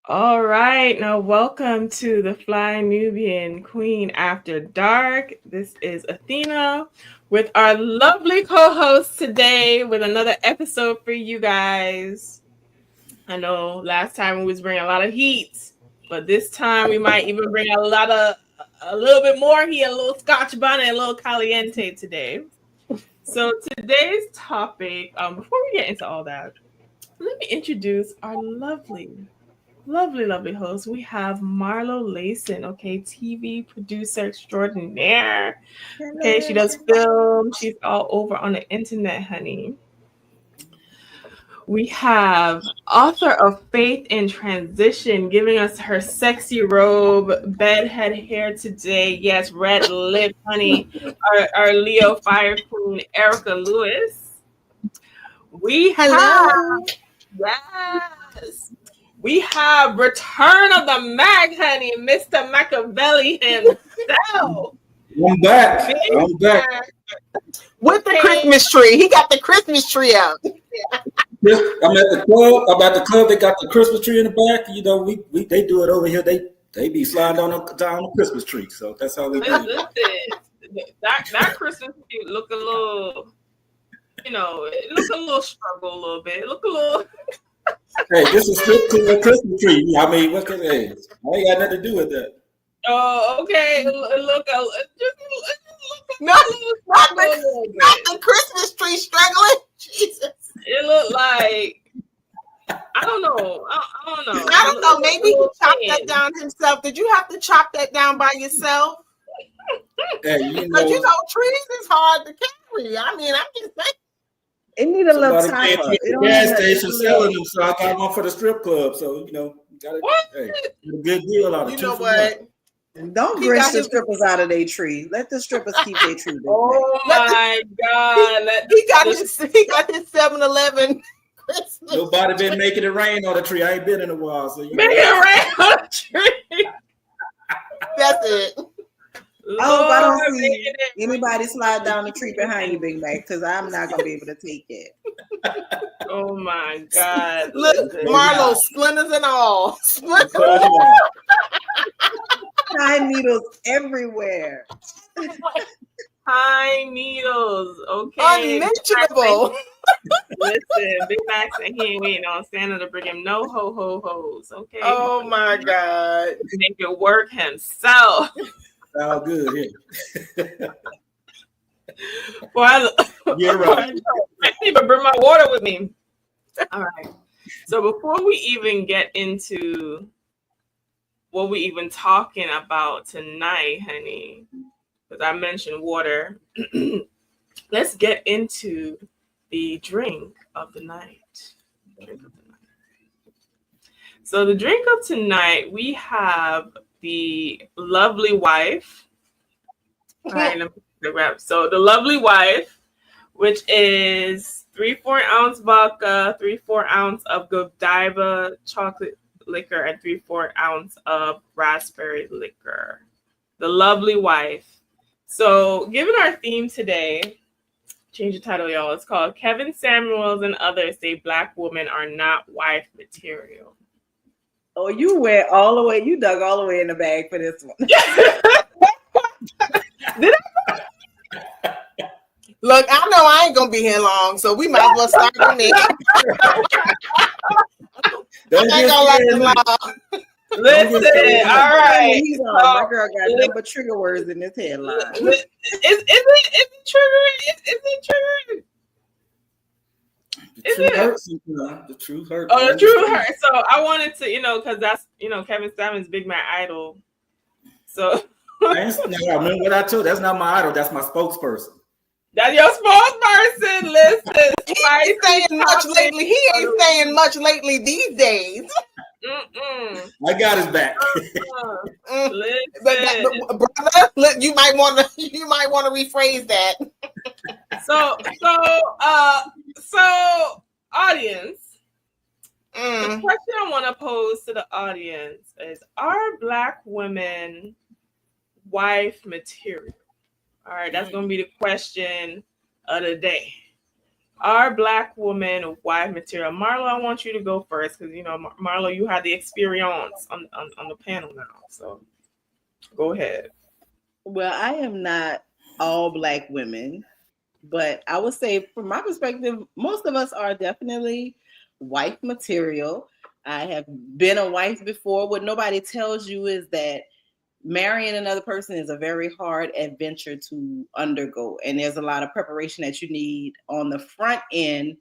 All right, now welcome to the Fly Nubian Queen After Dark. This is Athena with our lovely co-host today with another episode for you guys. I know last time we was bringing a lot of heat, but this time we might even bring a little bit more heat, a little Scotch bonnet, a little caliente today. So today's topic, before we get into all that, let me introduce our lovely host. We have Marlo Layson, okay, TV producer extraordinaire. Okay, she does film. She's all over on the internet, honey. We have author of Faith in Transition, giving us her sexy robe, bedhead hair today. Yes, red lip, honey. Our Leo Fire Queen, Erica Lewis. We have, yes, we have Return of the Mag, honey, Mr. Machiavelli himself. I'm back. With the Christmas tree. He got the Christmas tree out. I'm at the club. They got the Christmas tree in the back. You know, they do it over here. They be sliding down the Christmas tree. So that's how we do it. Listen, that Christmas tree look a little, it look a little struggle a little bit. It look a little. Hey, this is a Christmas tree. I mean, what can I ain't got nothing to do with that. Oh, okay. Look, not the Christmas tree struggling. Jesus. It looked like, I don't know. I don't know. Maybe he chopped that down himself. Did you have to chop that down by yourself? Hey, trees is hard to carry. I mean, I'm just saying. It need a little time. Gas station selling them, so I got one for the strip club. So got a good deal out of it. You know what? Don't grinch the strippers out of their tree. Let the strippers keep their tree. Oh my God! He got his 7-Eleven Christmas. Nobody been making it rain on the tree. I ain't been in a while, so making it rain on the tree. That's it. I hope I don't see anybody slide down the tree behind you, Big Mac, because I'm not gonna be able to take it. Oh my God! Look, Marlo, splinters and all. Pine needles everywhere. Pine needles, okay. Unmentionable. Listen, Big Mac said he ain't waiting on Santa to bring him no ho-ho-hos, okay? Oh my God. Make it work himself. Sound good here. You're right. I can't even bring my water with me. All right. So before we even get into what we even talking about tonight, honey, because I mentioned water, let's get into the drink of the night. So the drink of tonight, we have the lovely wife. All right, so the lovely wife, which is 3/4 ounce vodka, 3/4 ounce of Godiva chocolate liquor, and 3/4 ounce of raspberry liquor. The lovely wife. So given our theme today, change the title, y'all. It's called Kevin Samuels and Others Say Black Women Are Not Wife Material. Oh, you went all the way. You dug all the way in the bag for this one. Did I? Look, I know I ain't gonna be here long, so we might as well start with me. Listen, all right. My girl got number trigger words in this headline. Is it triggering? Is it triggering? The truth hurts. Oh, the truth hurts. So I wanted to, because that's, Kevin Samuels' Big Man idol. So I remember what I told. That's not my idol. That's my spokesperson. That's your spokesperson. Listen, he ain't saying much lately. He ain't saying much lately these days. I got his back. Brother, you might want to rephrase that. So audience, the question I want to pose to the audience is: are Black women wife material? All right, that's going to be the question of the day. Are Black women wife material? Marlo, I want you to go first because, Marlo, you have the experience on the panel now. So go ahead. Well, I am not all Black women, but I would say from my perspective, most of us are definitely wife material. I have been a wife before. What nobody tells you is that marrying another person is a very hard adventure to undergo, and there's a lot of preparation that you need on the front end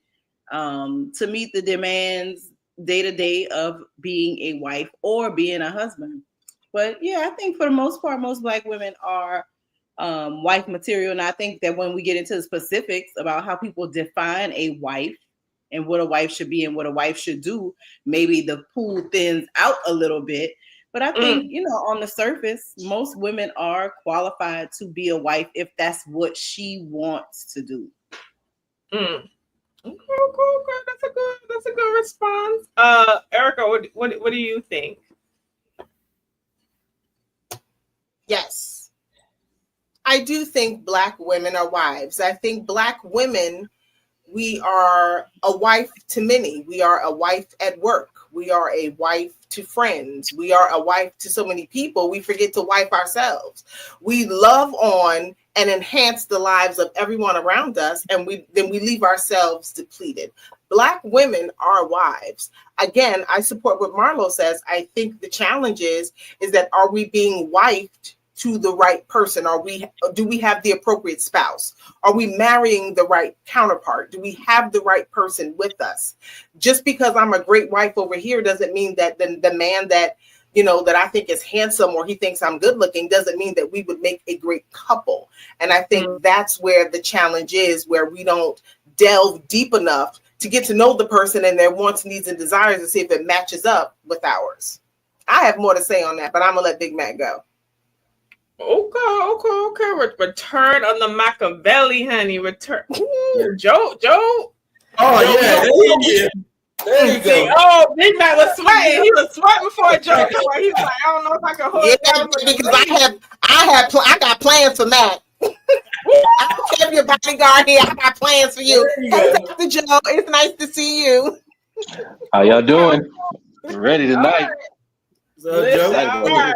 to meet the demands day to day of being a wife or being a husband. But yeah, I think for the most part, most Black women are wife material, and I think that when we get into the specifics about how people define a wife and what a wife should be and what a wife should do, maybe the pool thins out a little bit. But I think, on the surface, most women are qualified to be a wife if that's what she wants to do. Okay. That's a good response. Erica, what do you think? Yes. I do think Black women are wives. I think Black women, we are a wife to many. We are a wife at work. We are a wife to friends. We are a wife to so many people. We forget to wife ourselves. We love on and enhance the lives of everyone around us, and then we leave ourselves depleted. Black women are wives. Again, I support what Marlo says. I think the challenge is that are we being wifed to the right person? Do we have the appropriate spouse? Are we marrying the right counterpart? Do we have the right person with us? Just because I'm a great wife over here doesn't mean that the man that that I think is handsome or he thinks I'm good looking doesn't mean that we would make a great couple. And I think that's where the challenge is, where we don't delve deep enough to get to know the person and their wants, needs, and desires and see if it matches up with ours. I have more to say on that, but I'm gonna let Big Mac go. Okay. Return on the Machiavelli, honey. Return. Ooh, Joe. Oh, yeah. There you go. Oh, Big Mac was sweating. He was sweating before Joe. He was like, I don't know if I can hold it down. Because I got plans for Mac. I don't care if your bodyguard here. I got plans for you. Hey, Dr. Joe, it's nice to see you. How y'all doing? Ready tonight? All right.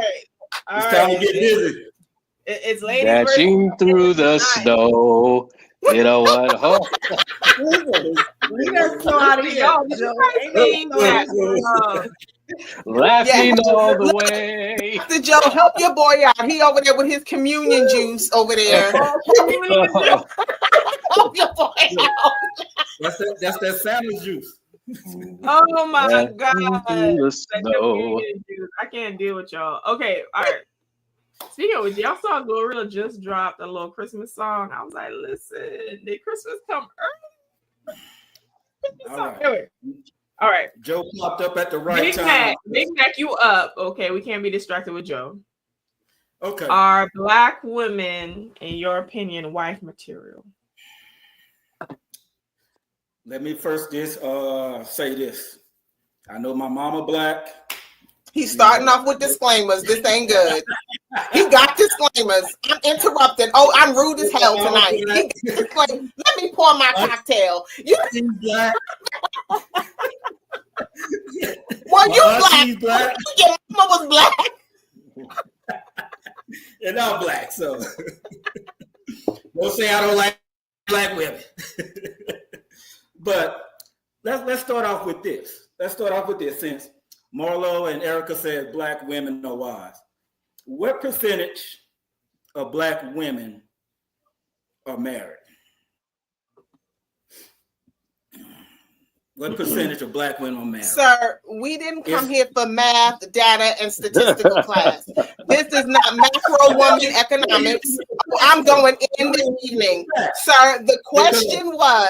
It's time to get busy. It's ladies dashing through the snow. You know what? Leave us so out of here. Laughing all the way. Mr. Joe, help your boy out. He over there with his communion juice over there. Help your boy out. That's that sandwich juice. Oh my God. I can't deal with y'all. Okay, all right. Speaking of which, y'all saw Glorilla just dropped a little Christmas song. I was like, listen, did Christmas come early? All right. Joe popped up at the right time. Big Mac, you up. Okay, we can't be distracted with Joe. Okay. Are Black women, in your opinion, wife material? Let me first say this. I know my mama Black. He's starting off with disclaimers. This ain't good. He got disclaimers. I'm interrupted. Oh, I'm rude as hell tonight. Let me pour my cocktail. You Black. Well, you Black. Your mama was Black. And I'm Black, so don't say I don't like Black women. But let's start off with this. Since Marlo and Erica said Black women are wives. What percentage of Black women are married? What percentage of Black women are married? Sir, we didn't come here for math, data, and statistical class. This is not macro woman economics. I'm going in this evening. Sir, the question was,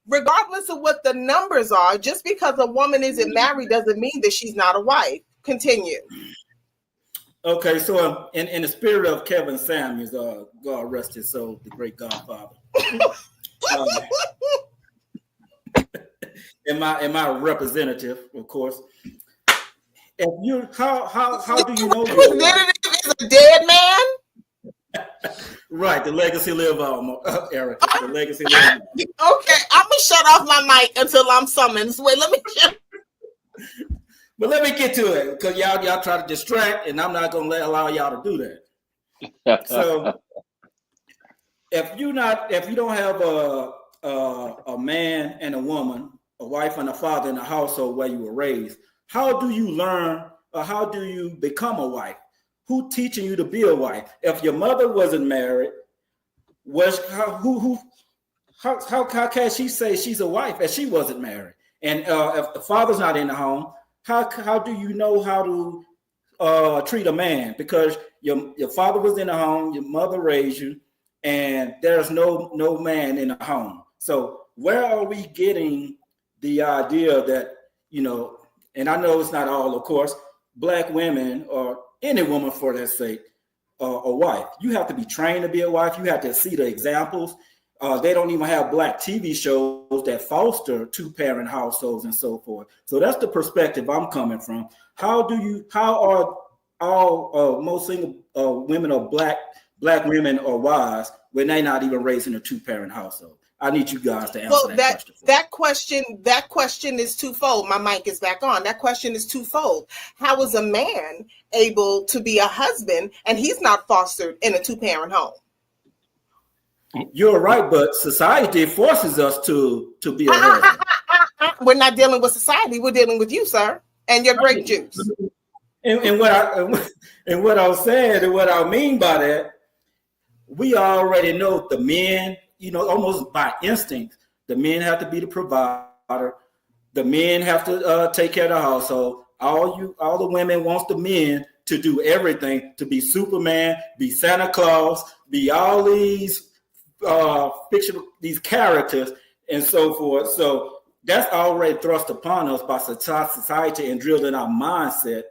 regardless of what the numbers are, just because a woman isn't married doesn't mean that she's not a wife. Continue. Okay, so in the spirit of Kevin Samuels, God rest his soul, the great Godfather. And my representative, of course. If you how do you know representative is a dead man? Right, the legacy live on, Erica. The legacy live on. Okay, I'm gonna shut off my mic until I'm summoned. Wait, let me. But let me get to it because y'all try to distract, and I'm not gonna allow y'all to do that. So if you don't have a man and a woman, a wife and a father in the household where you were raised, how do you learn or how do you become a wife? Who teaching you to be a wife? If your mother wasn't married, how can she say she's a wife if she wasn't married? And if the father's not in the home, how do you know how to treat a man? Because your father was in the home, your mother raised you, and there's no man in the home. So where are we getting the idea that, and I know it's not all, of course, Black women or any woman for that sake, a wife. You have to be trained to be a wife. You have to see the examples. They don't even have Black TV shows that foster two-parent households and so forth. So that's the perspective I'm coming from. How are all most single women or Black women or wives when they're not even raised in a two-parent household? I need you guys to answer that question. That question is twofold. My mic is back on. That question is twofold. How is a man able to be a husband and he's not fostered in a two-parent home? You're right, but society forces us to be a husband. We're not dealing with society. We're dealing with you, sir, and your grape juice. And what I was saying and what I mean by that, we already know the men, almost by instinct, the men have to be the provider. The men have to take care of the household. All the women wants the men to do everything, to be Superman, be Santa Claus, be all these fictional, these characters and so forth. So that's already thrust upon us by society and drilled in our mindset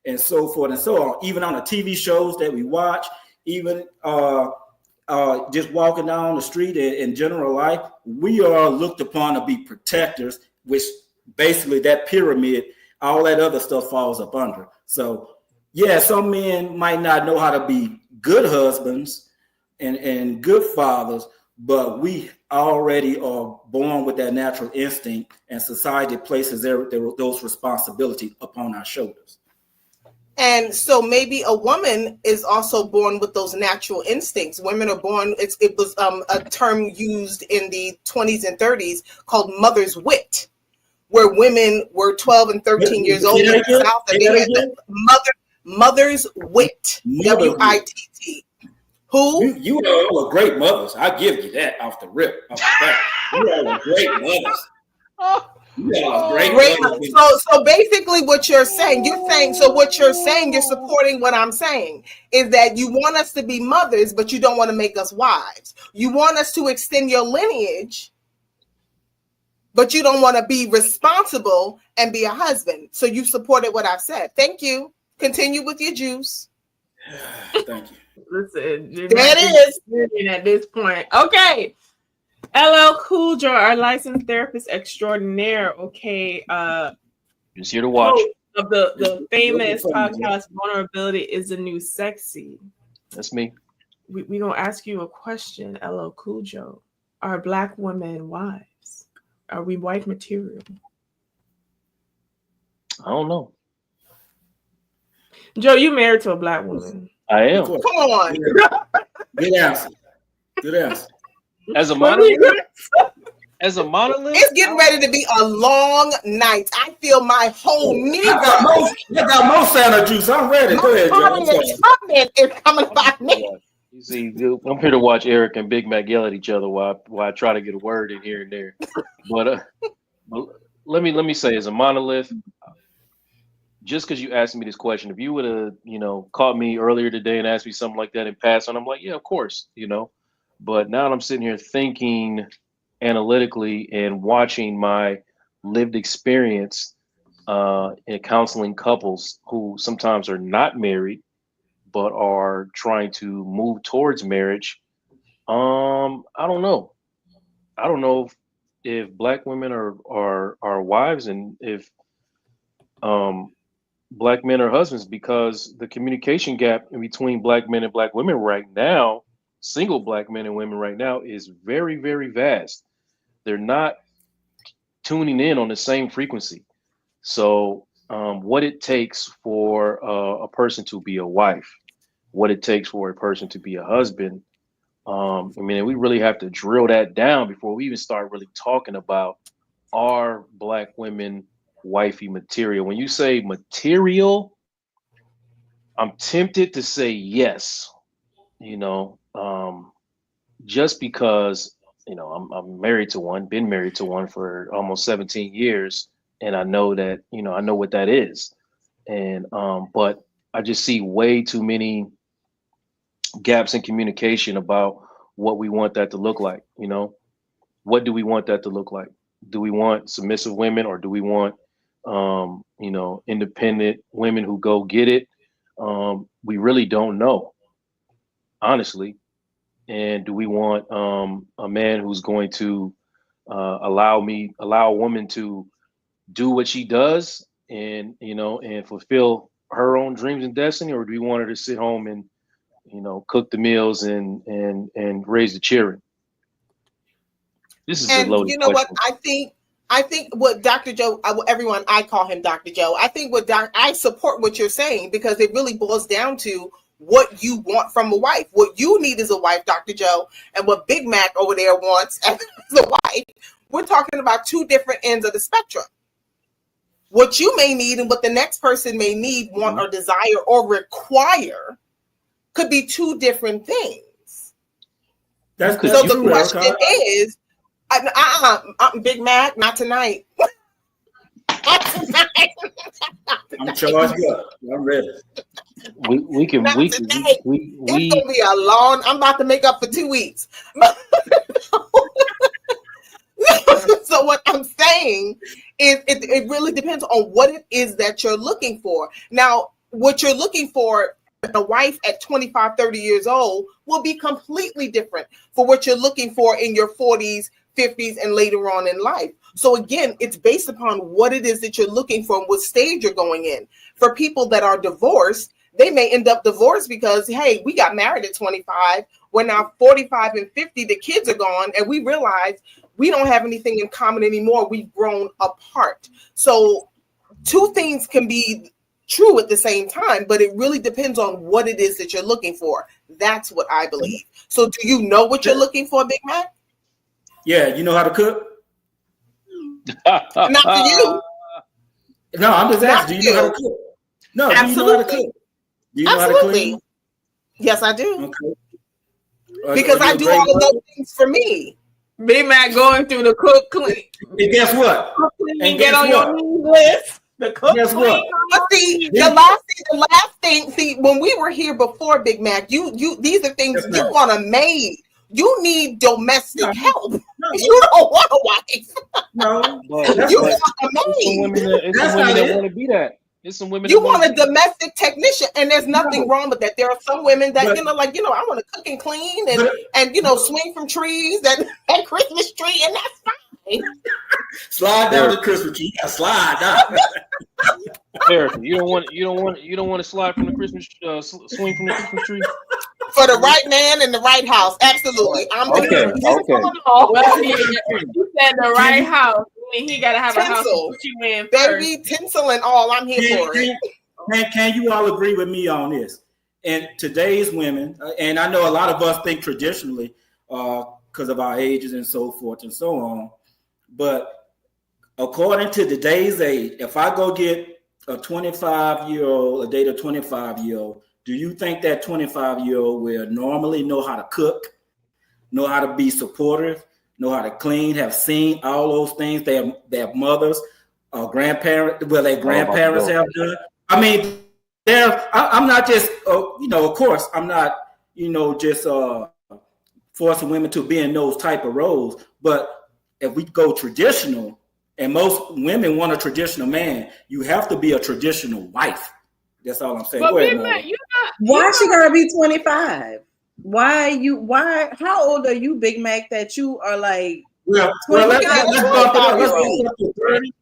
and so forth and so on. Even on the TV shows that we watch, even just walking down the street in general life, we are looked upon to be protectors, which basically that pyramid, all that other stuff falls up under. So yeah, some men might not know how to be good husbands and good fathers, but we already are born with that natural instinct, and society places those responsibilities upon our shoulders. And so maybe a woman is also born with those natural instincts. Women are born, it was a term used in the 20s and 30s called mother's wit, where women were 12 and 13 years old in the South, and they had the mother's wit, W-I-T-T. Who? You all are great mothers. I give you that off the rip. You all are great mothers. Great. So basically what you're saying, you're supporting what I'm saying, is that you want us to be mothers, but you don't want to make us wives. You want us to extend your lineage, but you don't want to be responsible and be a husband. So you supported what I've said. Thank you. Continue with your juice. Thank you. Listen, there it is at this point. Okay. LL Cool J, our licensed therapist extraordinaire. Okay. Just here to watch. Of the famous podcast, Vulnerability is the New Sexy. That's me. We gonna ask you a question, LL Cool J. Are Black women wives? Are we wife material? I don't know. Joe, you married to a Black woman. I am. Come on. Good answer. Good answer. As a monolith? As a monolith? It's getting ready to be a long night. I feel my whole knee. I got more Santa juice. I'm ready. Go ahead, Joe. Is coming by me. You see, I'm here to watch Eric and Big Mac yell at each other while I try to get a word in here and there. But let me say, as a monolith, just because you asked me this question, if you would have, caught me earlier today and asked me something like that in passing, I'm like, yeah, of course, But now I'm sitting here thinking analytically and watching my lived experience in counseling couples who sometimes are not married but are trying to move towards marriage. I don't know. I don't know if Black women are wives, and if black men are husbands because the communication gap in between black men and black women right now, single black men and women right now, is very, very vast. They're not tuning in on the same frequency. So, what it takes for a person to be a wife, what it takes for a person to be a husband. I mean, we really have to drill that down before we even start really talking about are black women wifey material. When you say material, I'm tempted to say yes, you know, just because, I'm married to one, been married to one for almost 17 years. And I know that, I know what that is. And, but I just see way too many gaps in communication about what we want that to look like. What do we want that to look like? Do we want submissive women, or do we want independent women who go get it? We really don't know, honestly. And do we want a man who's going to allow a woman to do what she does and and fulfill her own dreams and destiny, or do we want her to sit home and cook the meals and raise the children? This is a loaded you know question. what I think what Dr. Joe, everyone, I call him Dr. Joe. I think I support what you're saying, because it really boils down to what you want from a wife. What you need as a wife, Dr. Joe, and what Big Mac over there wants as a wife. We're talking about two different ends of the spectrum. What you may need and what the next person may need, want, or desire, or require could be two different things. So the question is, Big Mac, not tonight. Not tonight. I'm charged up. I'm ready. We can. It's gonna be a long. I'm about to make up for 2 weeks. So what I'm saying is, it really depends on what it is that you're looking for. Now, what you're looking for a wife at 25, 30 years old will be completely different for what you're looking for in your 40s, 50s, and later on in life. So again, it's based upon what it is that you're looking for and what stage you're going in. For people that are divorced, they may end up divorced because, hey, we got married at 25. We're now 45 and 50. The kids are gone, and we realize we don't have anything in common anymore. We've grown apart. So two things can be true at the same time, but it really depends on what it is that you're looking for. That's what I believe. So do you know what you're looking for, Big Mac? Yeah, you know how to cook? Not for you. No, I'm just asking. Do you know how to cook? No, absolutely. Do you know how to cook? Do you know how to clean? Yes, I do. Okay. Because I do all of those things for me. Big Mac going through the cook clean. And guess what? And get on your knees list. The cook guess clean. What? But see, the last thing. See, when we were here before, Big Mac, these are things you want a maid. You need domestic help. No. You don't want a wife. No, you want a maid. It's some women that want to be that. It's some women. You want a domestic technician, and there's nothing wrong with that. There are some women that I want to cook and clean and swing from trees and Christmas tree, and that's fine. Slide down the Christmas tree. Yeah, slide down. Erica, you don't want to slide from the Christmas swing from the Christmas tree. For the right man in the right house, absolutely. I'm okay. Well, you said the right house. He gotta have tinsel. A house to put you in first. Baby, tinsel and all. I'm here for it. Can you all agree with me on this? And today's women, and I know a lot of us think traditionally because of our ages and so forth and so on, but according to today's age, if I go get a 25-year-old, date a 25-year-old, do you think that 25-year-old will normally know how to cook, know how to be supportive, know how to clean, have seen all those things their mothers or grandparents, their grandparents have done? I mean, I'm not just, of course, I'm not, just forcing women to be in those type of roles. But if we go traditional, and most women want a traditional man, you have to be a traditional wife. That's all I'm saying. But why she gotta be 25? How old are you, Big Mac, that you are like? Let's bump it up to 30.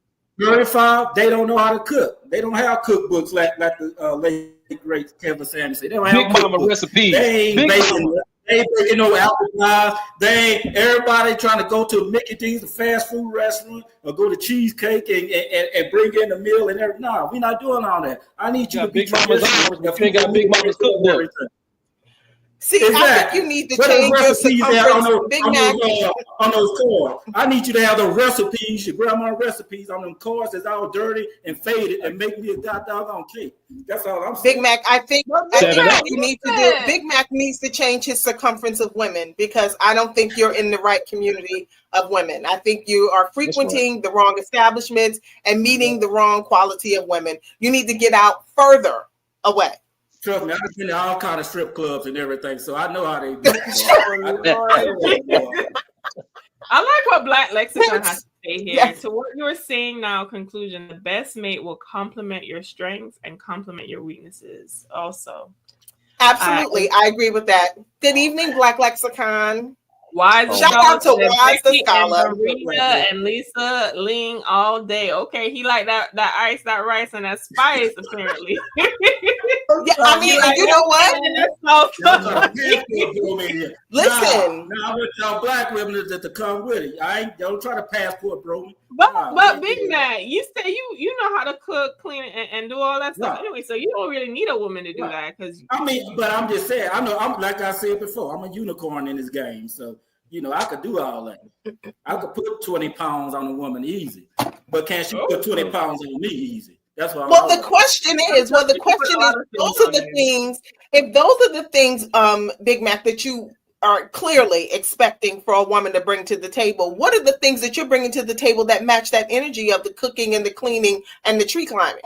35, they don't know how to cook. They don't have cookbooks like the late great Kevin Samuels said. They don't have Big Mama cookbooks. recipes. They ain't Big baking. Mama. They ain't baking no apple pies. They ain't everybody trying to go to Mickey D's, the fast food restaurant, or go to Cheesecake and bring in the meal and everything. No, we're not doing all that. I need you to be Big Mama's hours, but you ain't got Big Mama's cookbook. See, Exactly. I think you need to change your circumference, Big Mac. On those cards. I need you to have the recipes, your grandma's recipes on them cards that's all dirty and faded and make me a doggone cake. That's all I'm saying. Big Mac, I think what you need to do, Big Mac needs to change his circumference of women because I don't think you're in the right community of women. I think you are frequenting the wrong establishments and meeting the wrong quality of women. You need to get out further away. Trust me, I've been to all kind of strip clubs and everything, so I know how they do. I like what Black Lexicon has to say here. Yes. To what you're saying now, conclusion, the best mate will complement your strengths and complement your weaknesses also. Absolutely. I agree with that. Good evening, Black Lexicon. Wise Shout out to Wise the Scholar. Marina and Lisa Ling all day. Okay, he like that ice, that rice, and that spice, apparently. Yeah, I mean, you know what? Listen. Now I want y'all Black women to come with it. Don't try to passport, bro. But Big Man, you say you know how to cook, clean, and do all that stuff anyway. So you don't really need a woman to do that because I mean, but I'm just saying. I know. I'm like I said before. I'm a unicorn in this game, so I could do all that. I could put 20 pounds on a woman easy, but can she put 20 pounds on me easy? That's what. Well, the question is, those are the things. If those are the things, Big Mac, that you are clearly expecting for a woman to bring to the table, what are the things that you're bringing to the table that match that energy of the cooking and the cleaning and the tree climbing?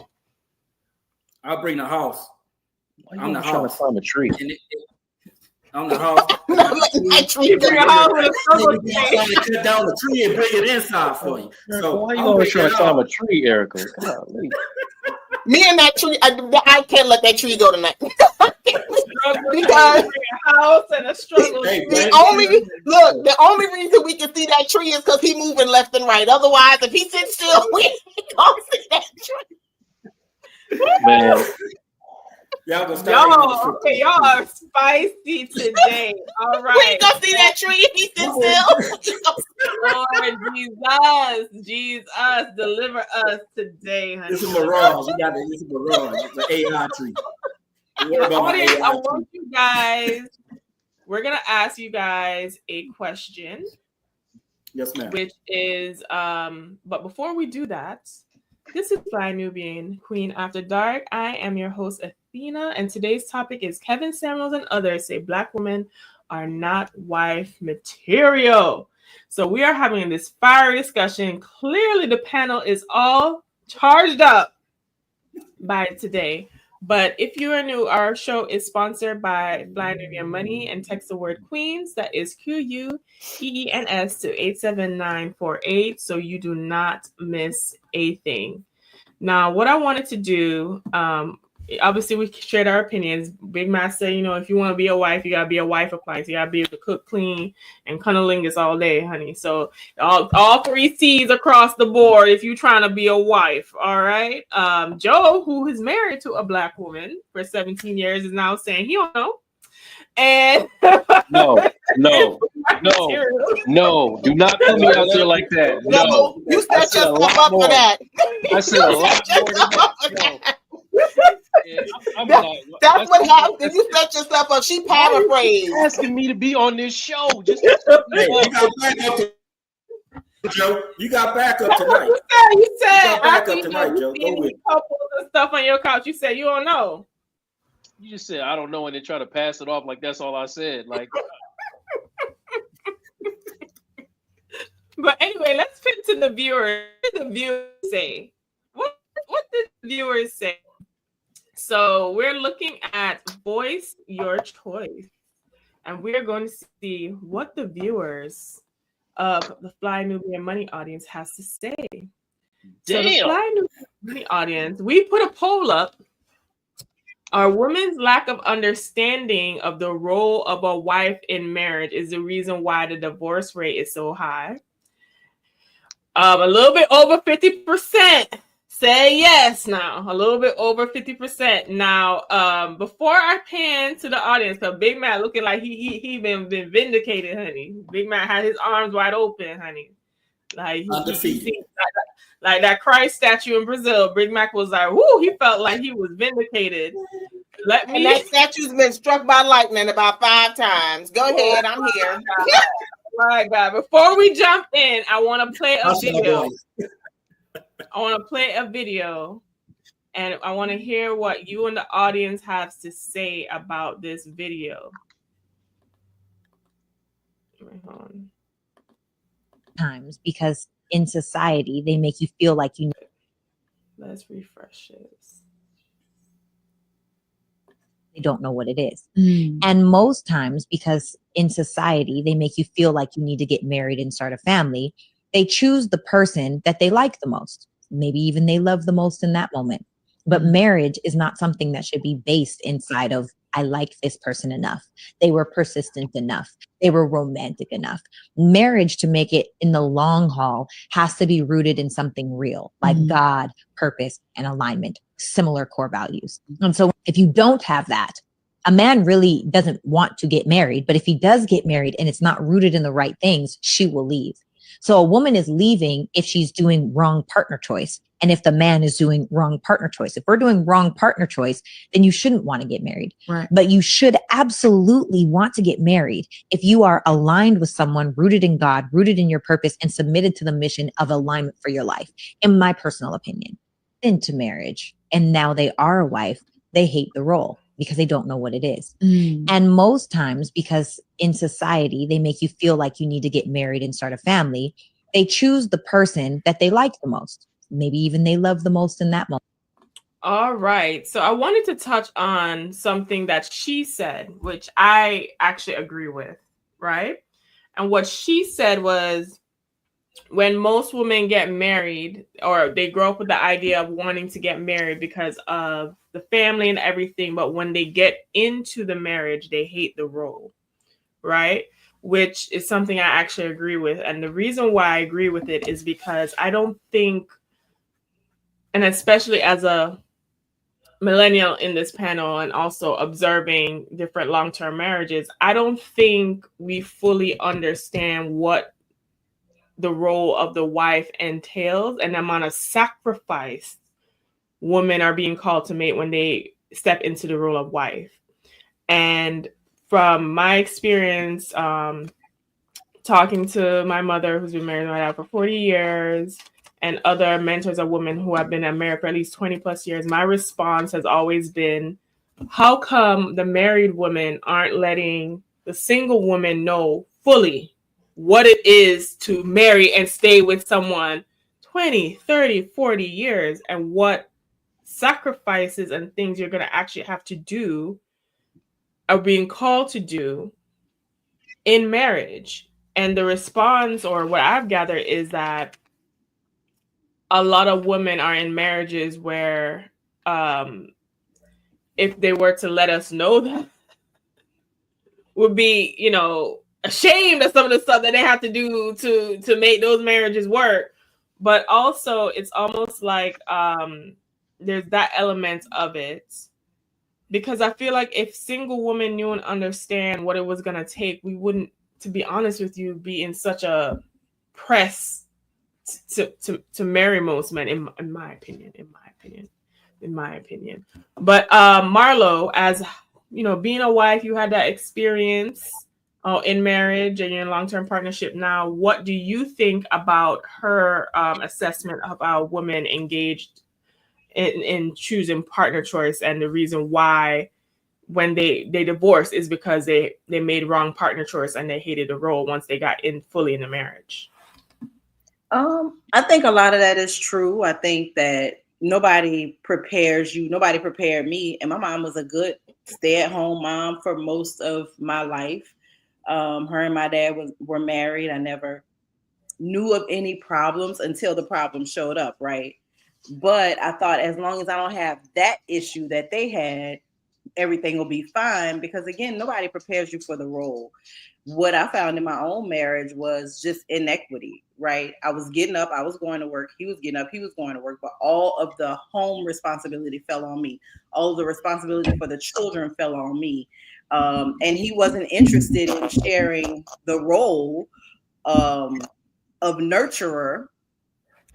I'll bring the house. I'm not trying to climb a tree. On the house. Tree cut down the tree and bring it inside for you. So why are you always trying to climb a tree, Erica? Me and that tree, I can't let that tree go tonight. Because house and a struggle. The only reason we can see that tree is because he's moving left and right. Otherwise, if he sits still, we can't see that tree. Man. Y'all are spicy today. All right. We ain't gonna see that tree if he sits still. Lord Jesus, deliver us today, honey. This is Mirage. This is Mirage. It's an AI tree. I want you guys. We're gonna ask you guys a question. Yes, ma'am. Which is, but before we do that, this is by Nubian Queen After Dark. I am your host, Athena, and today's topic is Kevin Samuels and others say Black women are not wife material. So we are having this fiery discussion. Clearly, the panel is all charged up by today. But if you are new, our show is sponsored by Blind Nubian Money, and text the word Queens, that is QUEENS, to 87948, so you do not miss a thing. Now, what I wanted to do, obviously we shared our opinions. Big Master, if you want to be a wife, you gotta be a wife appliance. You gotta be able to cook, clean, and cunnilingus all day, honey. So all 3 C's across the board if you're trying to be a wife. All right. Joe, who is married to a Black woman for 17 years, is now saying he don't know. And no, do not put me out there like that. No, you set yourself up for that. I said a lot more than that. That's what happened. You set yourself up. She paraphrased. Asking me to be on this show. Just Joe, you got backup tonight. You said backup tonight, Joe. Go with couples and stuff on your couch. You said you don't know. You just said I don't know, and then try to pass it off like that's all I said. Like, but anyway, let's fit to the viewers. What did the viewers say? What did the viewers say? So we're looking at voice your choice, and we're going to see what the viewers of the Fly Nubian Money audience has to say. So the Fly Nubian Money audience, we put a poll up. Are women's lack of understanding of the role of a wife in marriage is the reason why the divorce rate is so high? A little bit over 50% say yes now. A little bit over 50%. Now, before I pan to the audience, because Big Mac looking like he been vindicated, honey. Big Mac had his arms wide open, honey. Like he seen like that Christ statue in Brazil. Big Mac was like, whoo, he felt like he was vindicated. And that statue's been struck by lightning about 5 times. Go ahead, I'm here. My God. Before we jump in, I want to play a video. I want to play a video, and I want to hear what you and the audience have to say about this video. Times, because in society they make you feel like you. Let's refresh this. They don't know what it is. And most times, because in society they make you feel like you need to get married and start a family, they choose the person that they like the most. Maybe even they love the most in that moment. But marriage is not something that should be based inside of, I like this person enough. They were persistent enough. They were romantic enough. Marriage, to make it in the long haul, has to be rooted in something real, like God, purpose, and alignment, similar core values. And so if you don't have that, a man really doesn't want to get married, but if he does get married and it's not rooted in the right things, she will leave. So a woman is leaving if she's doing wrong partner choice. And if the man is doing wrong partner choice, if we're doing wrong partner choice, then you shouldn't want to get married. Right. But you should absolutely want to get married if you are aligned with someone rooted in God, rooted in your purpose, and submitted to the mission of alignment for your life. In my personal opinion, into marriage, and now they are a wife, they hate the role because they don't know what it is. And most times, because in society they make you feel like you need to get married and start a family, they choose the person that they like the most. Maybe even they love the most in that moment. All right. So I wanted to touch on something that she said, which I actually agree with, right? And what she said was, when most women get married, or they grow up with the idea of wanting to get married because of the family and everything, but when they get into the marriage, they hate the role, right? Which is something I actually agree with. And the reason why I agree with it is because I don't think, and especially as a millennial in this panel and also observing different long-term marriages, I don't think we fully understand what the role of the wife entails and the amount of sacrifice women are being called to make when they step into the role of wife. And from my experience, talking to my mother, who's been married to my dad for 40 years, and other mentors of women who have been married for at least 20 plus years, my response has always been, how come the married women aren't letting the single woman know fully what it is to marry and stay with someone 20, 30, 40 years, and what sacrifices and things you're going to actually have to do, are being called to do in marriage? And the response, or what I've gathered, is that a lot of women are in marriages where if they were to let us know that, would be, ashamed of some of the stuff that they have to do to make those marriages work. But also it's almost like there's that element of it, because I feel like if single women knew and understand what it was going to take, we wouldn't, to be honest with you, be in such a press to marry most men, in my opinion. But Marlo, as you know, being a wife, you had that experience in marriage and you're in a long-term partnership now. What do you think about her assessment of how women engaged in choosing partner choice, and the reason why when they divorced is because they made wrong partner choice and they hated the role once they got in fully in the marriage? I think a lot of that is true. I think that nobody prepares you. Nobody prepared me. And my mom was a good stay-at-home mom for most of my life. Her and my dad were married. I never knew of any problems until the problem showed up, right? But I thought, as long as I don't have that issue that they had, everything will be fine, because again, nobody prepares you for the role. What I found in my own marriage was just inequity, right? I was getting up, I was going to work, he was getting up, he was going to work, but all of the home responsibility fell on me. All of the responsibility for the children fell on me. And he wasn't interested in sharing the role of nurturer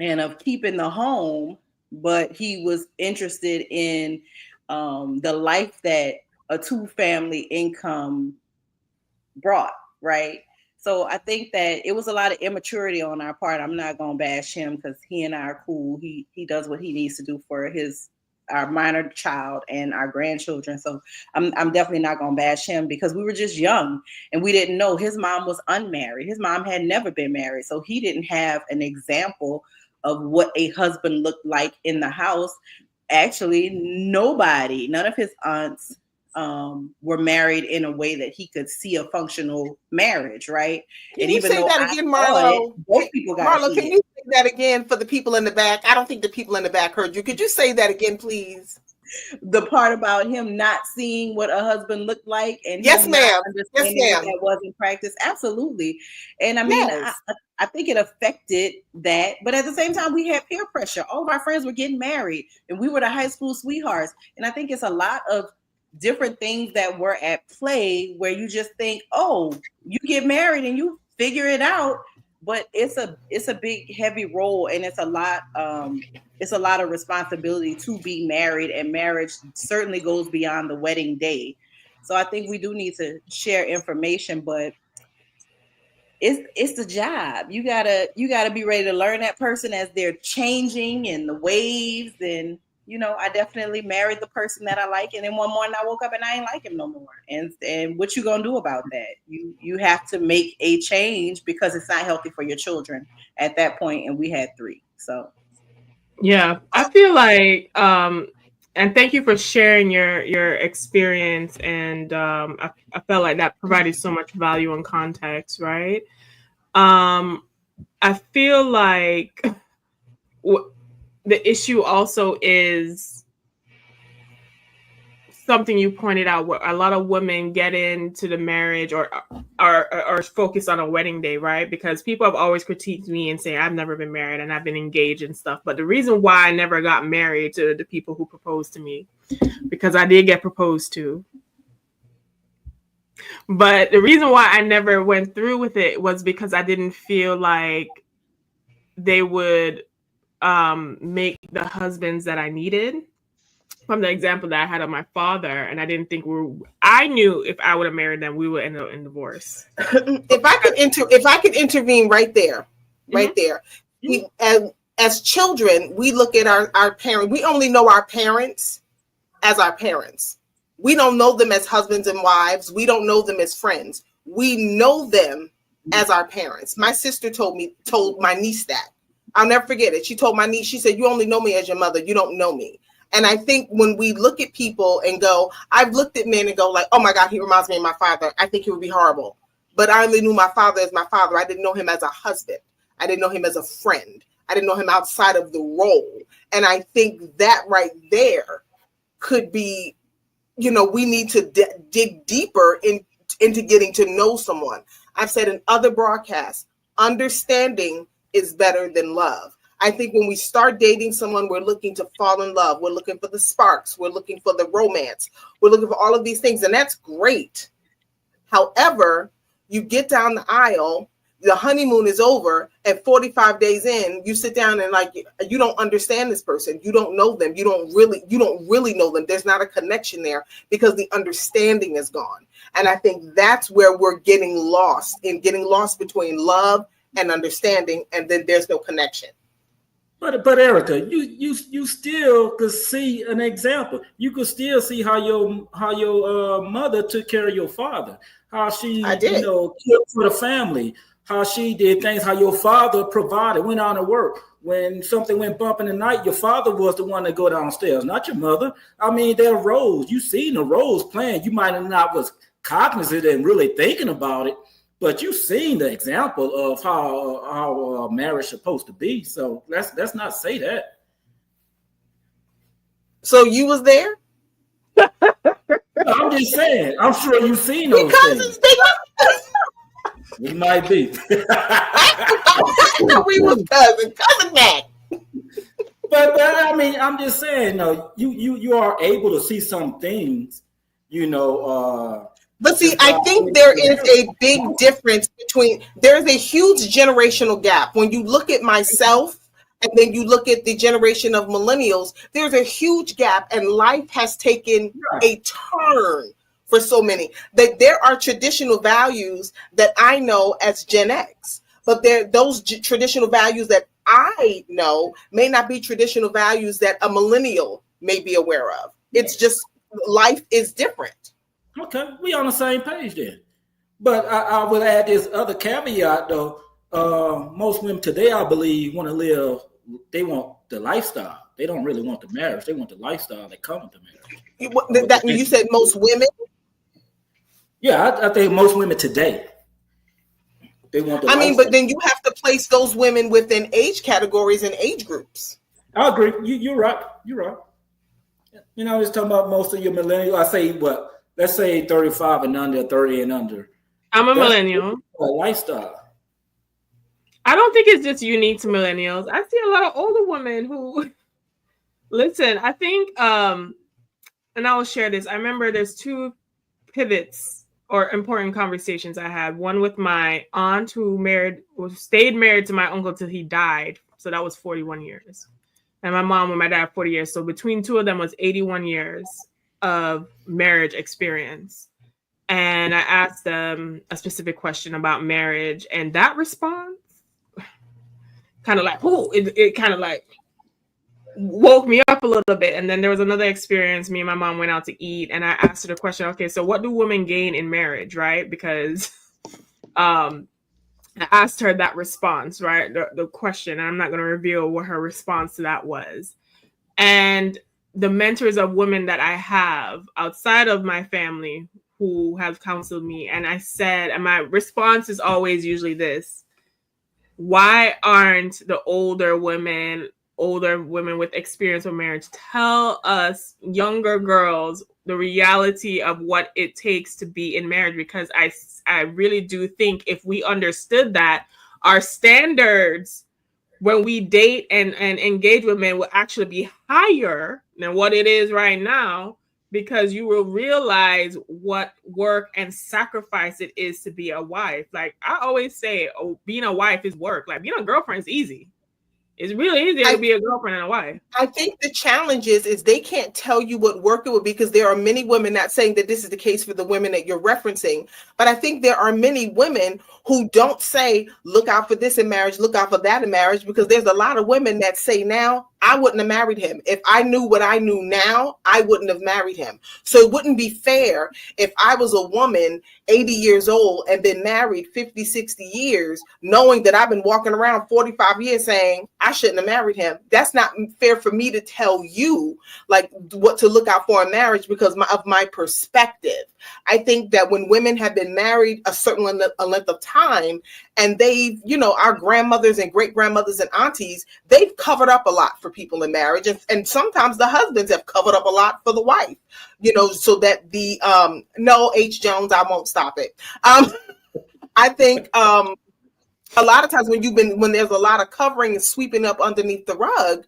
and of keeping the home, but he was interested in the life that a 2-family income brought, right? So I think that it was a lot of immaturity on our part. I'm not gonna bash him because he and I are cool. He does what he needs to do for our minor child and our grandchildren. So I'm definitely not gonna bash him, because we were just young and we didn't know. His mom was unmarried. His mom had never been married, so he didn't have an example of what a husband looked like in the house. Actually, none of his aunts were married in a way that he could see a functional marriage, right? Can you say that again, Marlo? Both people got Marlo, can you say that again for the people in the back? I don't think the people in the back heard you. Could you say that again, please? The part about him not seeing what a husband looked like and yes, ma'am. Understanding yes, ma'am. that wasn't practice. Absolutely. And I mean, yes. I think it affected that, but at the same time, we had peer pressure. All of our friends were getting married and we were the high school sweethearts. And I think it's a lot of different things that were at play where you just think, oh, you get married and you figure it out. But it's a big, heavy role, and it's a lot of responsibility to be married, and marriage certainly goes beyond the wedding day. So I think we do need to share information, but it's the job. You gotta be ready to learn that person as they're changing and the waves. And I definitely married the person that I like, and then one morning I woke up and I ain't like him no more. And what you gonna do about that? You have to make a change, because it's not healthy for your children at that point. And we had 3, so yeah, I feel like and thank you for sharing your experience, and I felt like that provided so much value and context, right? I feel like the issue also is something you pointed out, where a lot of women get into the marriage or are focused on a wedding day, right? Because people have always critiqued me and say I've never been married and I've been engaged and stuff. But the reason why I never got married to the people who proposed to me, because I did get proposed to. But the reason why I never went through with it was because I didn't feel like they would make the husbands that I needed, from the example that I had of my father. And I didn't think I knew if I would have married them, we would end up in divorce. If I could intervene right there. Mm-hmm. As children, we look at our parents. We only know our parents as our parents. We don't know them as husbands and wives. We don't know them as friends. We know them as our parents. My sister told my niece that. I'll never forget it. She told my niece, she said, "You only know me as your mother. You don't know me." And I think when we look at people and go, I've looked at men and go like, oh my God, he reminds me of my father. I think he would be horrible. But I only knew my father as my father. I didn't know him as a husband. I didn't know him as a friend. I didn't know him outside of the role. And I think that right there could be, we need to dig deeper into getting to know someone. I've said in other broadcasts, understanding is better than love. I think when we start dating someone, we're looking to fall in love. We're looking for the sparks. We're looking for the romance. We're looking for all of these things, and that's great. However, you get down the aisle, the honeymoon is over, and 45 days in, you sit down and you don't understand this person. You don't know them. You don't really know them. There's not a connection there because the understanding is gone. And I think that's where we're getting lost between love and understanding, and then there's no connection. But Erica, you still could see an example. You could still see how your mother took care of your father, how she cared for the family, how she did things, how your father provided, went out to work. When something went bump in the night, your father was the one to go downstairs, not your mother. I mean, there are roles. You seen the roles playing. You might have not was cognizant and really thinking about it, but you've seen the example of how marriage is supposed to be. So let's not say that. So you was there? just saying. I'm sure you've seen those things. We might be. We was cousin Mac. But I mean, I'm just saying, you are able to see some things, But see, I think there is a big difference there's a huge generational gap. When you look at myself and then you look at the generation of millennials, there's a huge gap, and life has taken a turn for so many. That there are traditional values that I know as Gen X, but those traditional values that I know may not be traditional values that a millennial may be aware of. It's just life is different. Okay, we on the same page then. But I would add this other caveat though. Most women today, I believe, they want the lifestyle. They don't really want the marriage. They want the lifestyle that comes with the marriage. You said most women? Yeah, I think most women today, they want the lifestyle. But then you have to place those women within age categories and age groups. I agree. You're right. Just talking about most of your millennials. I say let's say 35 and under, 30 and under. I'm a millennial. A lifestyle. I don't think it's just unique to millennials. I see a lot of older women who listen. I think, and I will share this. I remember there's two pivots or important conversations I had. One with my aunt who stayed married to my uncle till he died. So that was 41 years. And my mom with my dad 40 years. So between two of them was 81 years of marriage experience. And I asked them a specific question about marriage, and that response kind of like, it kind of like woke me up a little bit. And then there was another experience. Me and my mom went out to eat, and I asked her the question, okay, so what do women gain in marriage, right? Because I asked her that response, right? The question, and I'm not going to reveal what her response to that was. And the mentors of women that I have outside of my family who have counseled me, and I said, and my response is always usually this: why aren't the older women with experience with marriage tell us younger girls the reality of what it takes to be in marriage? Because I really do think if we understood that, our standards when we date and engage with men will actually be higher than what it is right now, because you will realize what work and sacrifice it is to be a wife. Like I always say, being a wife is work. Like being a girlfriend is easy. It's really easy to be a girlfriend and a wife. I think the challenge is they can't tell you what work it would be, because there are many women, not saying that this is the case for the women that you're referencing, but I think there are many women who don't say, look out for this in marriage, look out for that in marriage, because there's a lot of women that say now, I wouldn't have married him. If I knew what I knew now, I wouldn't have married him. So it wouldn't be fair if I was a woman 80 years old and been married 50, 60 years, knowing that I've been walking around 45 years saying I shouldn't have married him. That's not fair for me to tell you like what to look out for in marriage because of my perspective. I think that when women have been married a certain length of time, and they've, our grandmothers and great grandmothers and aunties, they've covered up a lot for people in marriage. And sometimes the husbands have covered up a lot for the wife, so that no, H. Jones, I won't stop it. I think a lot of times when there's a lot of covering and sweeping up underneath the rug,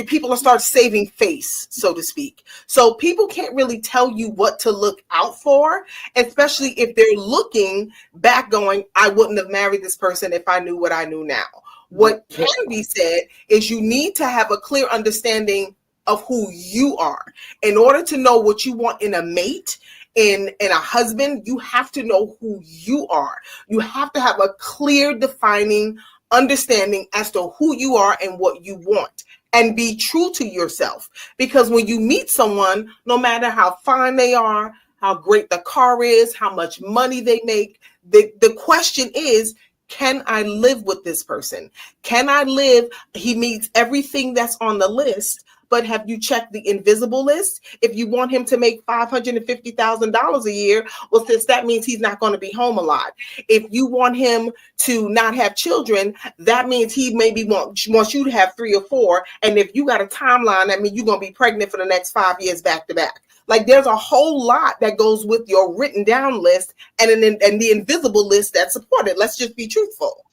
people will start saving face, so to speak. So people can't really tell you what to look out for, especially if they're looking back going, I wouldn't have married this person if I knew what I knew now. What can be said is you need to have a clear understanding of who you are. In order to know what you want in a mate, in a husband, you have to know who you are. You have to have a clear defining understanding as to who you are and what you want, and be true to yourself. Because when you meet someone, no matter how fine they are, how great the car is, how much money they make, the question is, can I live with this person? Can I live? He meets everything that's on the list, but have you checked the invisible list? If you want him to make $550,000 a year, well, since that means he's not going to be home a lot. If you want him to not have children, that means he maybe wants you to have 3 or 4. And if you got a timeline, that means you're going to be pregnant for the next 5 years back to back. Like, there's a whole lot that goes with your written down list and the invisible list that support it. Let's just be truthful.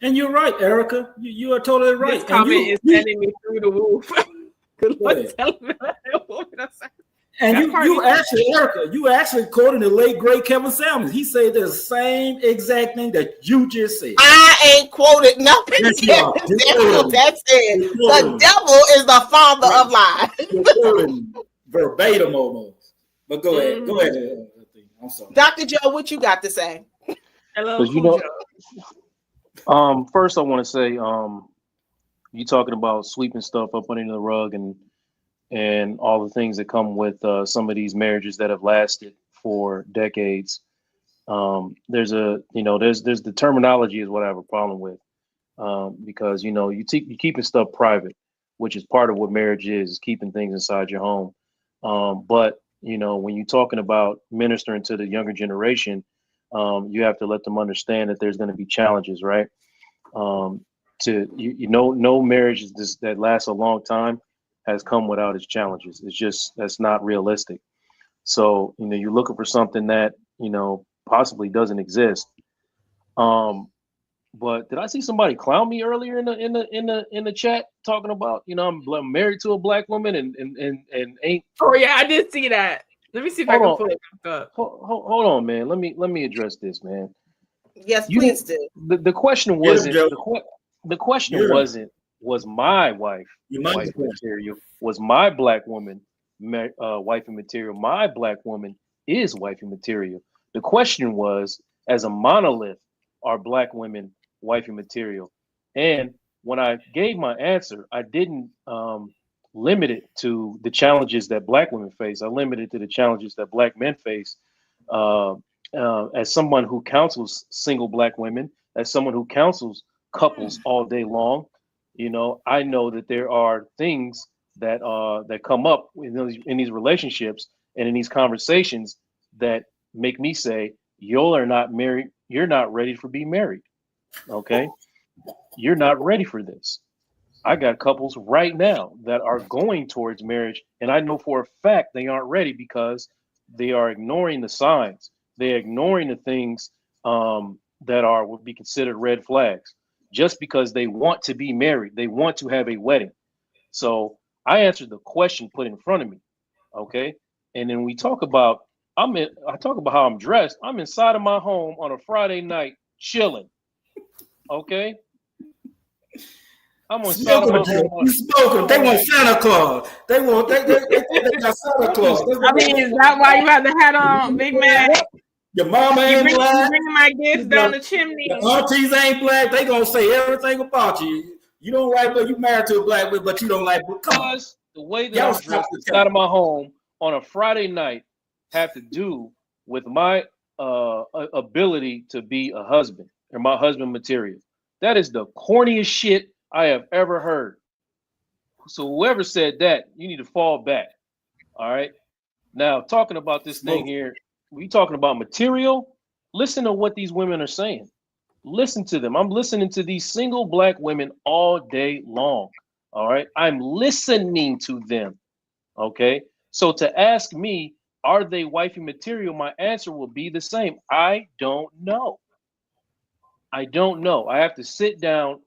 And you're right, Erica. You are totally right. This comment is sending me through the roof. And you actually, Erica, you actually quoted the late great Kevin Samuels. He said the same exact thing that you just said. I ain't quoted nothing. That's it. The devil is the father of lies. Verbatim almost. But go ahead. Go ahead. I'm sorry. Dr. Joe, what you got to say? Hello, first I want to say, you talking about sweeping stuff up under the rug and all the things that come with some of these marriages that have lasted for decades. There's the terminology is what I have a problem with, because you keeping stuff private, which is part of what marriage is keeping things inside your home. But when you're talking about ministering to the younger generation, you have to let them understand that there's going to be challenges, right? No marriage that lasts a long time has come without its challenges. That's not realistic. So, you're looking for something that, possibly doesn't exist. But did I see somebody clown me earlier in the chat talking about, I'm married to a black woman and ain't. Oh yeah, I did see that. Let me see if I can pull it back up. Hold on, man. Let me address this, man. Yes, please do. The question wasn't the question wasn't was my wife wife material, was my black woman wifey material. My black woman is wifey material. The question was, as a monolith, are black women wifey material? And when I gave my answer, I didn't limit it to the challenges that black women face. I limited it to the challenges that black men face. As someone who counsels single black women, as someone who counsels couples all day long, I know that there are things that come up in these relationships and in these conversations that make me say, y'all are not married. You're not ready to be married. Okay. You're not ready for this. I got couples right now that are going towards marriage, and I know for a fact they aren't ready because they are ignoring the signs. They're ignoring the things that would be considered red flags just because they want to be married. They want to have a wedding. So I answered the question put in front of me. Okay. And then we talk about, I talk about how I'm dressed. I'm inside of my home on a Friday night chilling. Okay. I'm on smoking. They want Santa Claus. They got Santa Claus. I mean, is that why you have the hat on, Big Man? Your mama ain't black. Bringing my gifts down the chimney. Your aunties ain't black. They gonna say everything about you. You don't like, but you married to a black woman, but you don't like. Because the way that I'm dressed inside of my home on a Friday night have to do with my ability to be a husband or my husband material. That is the corniest shit I have ever heard. So whoever said that, you need to fall back. All right. Now, talking about this thing here, we talking about material. Listen to what these women are saying. Listen to them. I'm listening to these single black women all day long. All right. I'm listening to them. Okay. So to ask me, are they wifey material? My answer will be the same. I don't know. I don't know. I have to sit down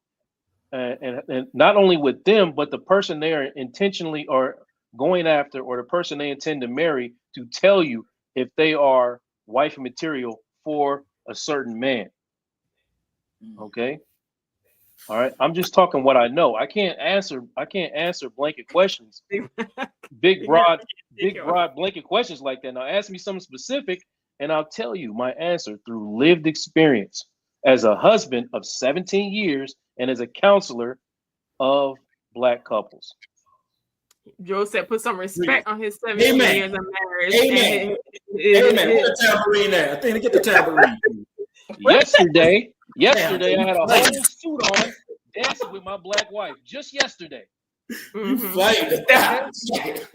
and not only with them, but the person they are intentionally or going after, or the person they intend to marry, to tell you if they are wifey material for a certain man. Okay. All right. I'm just talking what I know. I can't answer blanket questions. Big broad blanket questions like that. Now ask me something specific and I'll tell you my answer through lived experience as a husband of 17 years and as a counselor of black couples. Joe said, "Put some respect on his 17 years of marriage." Amen. Amen. Get the tambourine there. I think to get the tambourine. Yesterday, I had a whole suit on, dancing with my black wife. Just yesterday. You flamed it.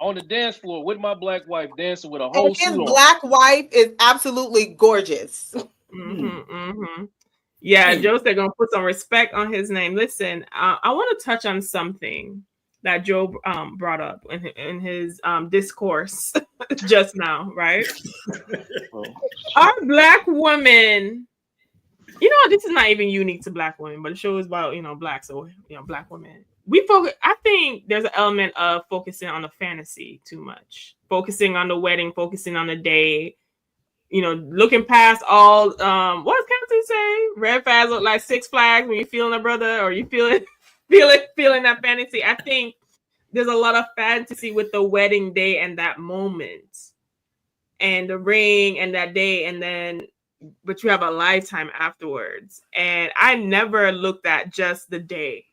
On the dance floor with my black wife dancing with a whole And his suit on. black wife is absolutely gorgeous. Yeah, Joe said gonna put some respect on his name. Listen, I want to touch on something that Joe brought up in his discourse just now, right? Our black women, you know, this is not even unique to black women, but the show is about, you know, black, so, you know, black women. We focus, I think there's an element of focusing on the fantasy too much, focusing on the wedding, focusing on the day, you know, looking past all, what does Captain say? Red flags look like Six Flags when you're feeling a brother, or you feeling that fantasy. I think there's a lot of fantasy with the wedding day and that moment and the ring and that day, and then but you have a lifetime afterwards. And I never looked at just the day.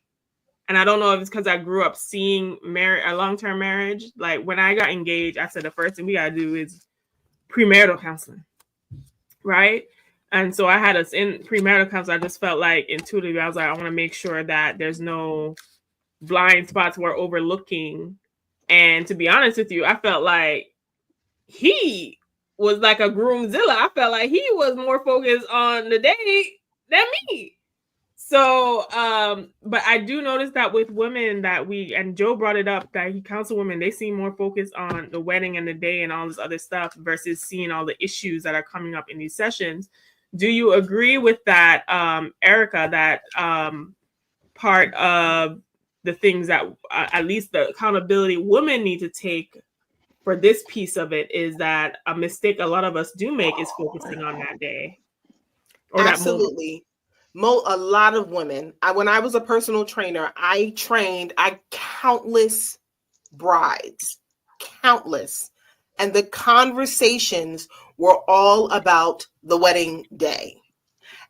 And I don't know if it's because I grew up seeing a long-term marriage. Like when I got engaged, I said the first thing we gotta do is premarital counseling, right? And so I had us in premarital counseling. I just felt like intuitively, I was like, I want to make sure that there's no blind spots we're overlooking. And to be honest with you, I felt like he was like a groomzilla. I felt like he was more focused on the date than me. So, but I do notice that with women that and Joe brought it up, that he counsel women, they seem more focused on the wedding and the day and all this other stuff versus seeing all the issues that are coming up in these sessions. Do you agree with that, Erica, that part of the things that at least the accountability women need to take for this piece of it is that a mistake a lot of us do make is focusing on that day? Or absolutely. A lot of women. When I was a personal trainer, I trained countless brides, countless. And the conversations were all about the wedding day.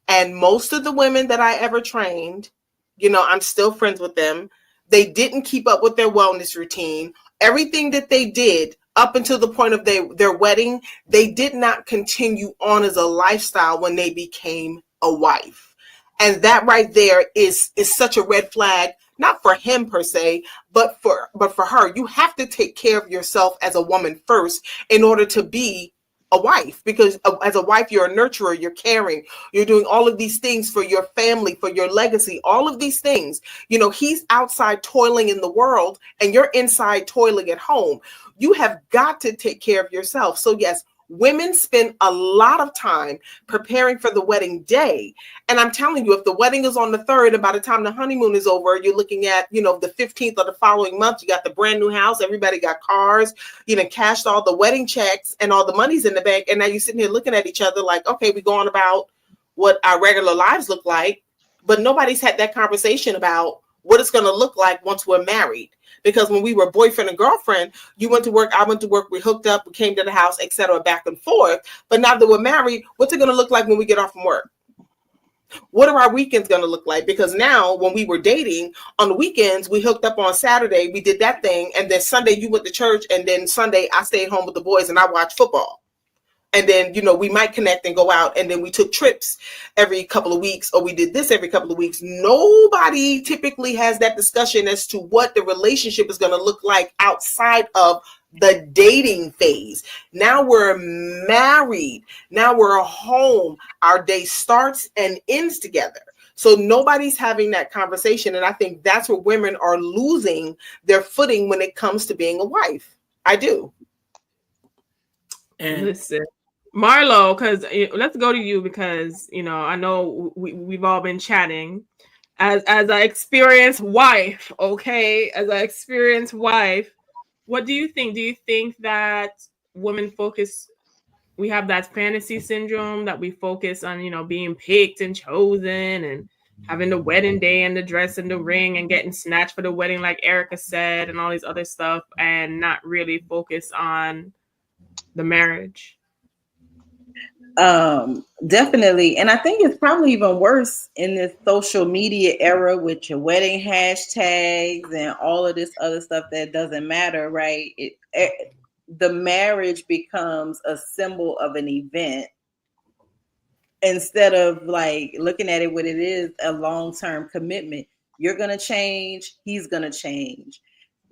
And most of the women that I ever trained, you know, I'm still friends with them. They didn't keep up with their wellness routine. Everything that they did up until the point of their wedding, they did not continue on as a lifestyle when they became a wife. And that right there is such a red flag, not for him per se, but for her. You have to take care of yourself as a woman first in order to be a wife, because as a wife, you're a nurturer, you're caring, you're doing all of these things for your family, for your legacy, all of these things. You know, he's outside toiling in the world and you're inside toiling at home. You have got to take care of yourself. So yes, women spend a lot of time preparing for the wedding day. And I'm telling you, if the wedding is on the 3rd, and by the time the honeymoon is over, you're looking at, you know, the 15th of the following month, you got the brand new house, everybody got cars, you know, cashed all the wedding checks and all the money's in the bank. And now you're sitting here looking at each other like, okay, we're going about what our regular lives look like. But nobody's had that conversation about what it's going to look like once we're married. Because when we were boyfriend and girlfriend, you went to work, I went to work, we hooked up, we came to the house, etc., back and forth. But now that we're married, what's it going to look like when we get off from work? What are our weekends going to look like? Because now when we were dating on the weekends, we hooked up on Saturday, we did that thing. And then Sunday you went to church. And then Sunday I stayed home with the boys and I watched football. And then, you know, we might connect and go out. And then we took trips every couple of weeks, or we did this every couple of weeks. Nobody typically has that discussion as to what the relationship is going to look like outside of the dating phase. Now we're married. Now we're home. Our day starts and ends together. So nobody's having that conversation. And I think that's where women are losing their footing when it comes to being a wife. I do. And listen, Marlo, because let's go to you, because, you know, I know we've all been chatting as an experienced wife. Okay. As an experienced wife, what do you think? Do you think that women we have that fantasy syndrome, that we focus on, you know, being picked and chosen and having the wedding day and the dress and the ring and getting snatched for the wedding, like Erica said, and all these other stuff, and not really focus on the marriage? Definitely. And I think it's probably even worse in this social media era with your wedding hashtags and all of this other stuff that doesn't matter, right? The marriage becomes a symbol of an event instead of like looking at it what it is, a long-term commitment. You're going to change. He's going to change.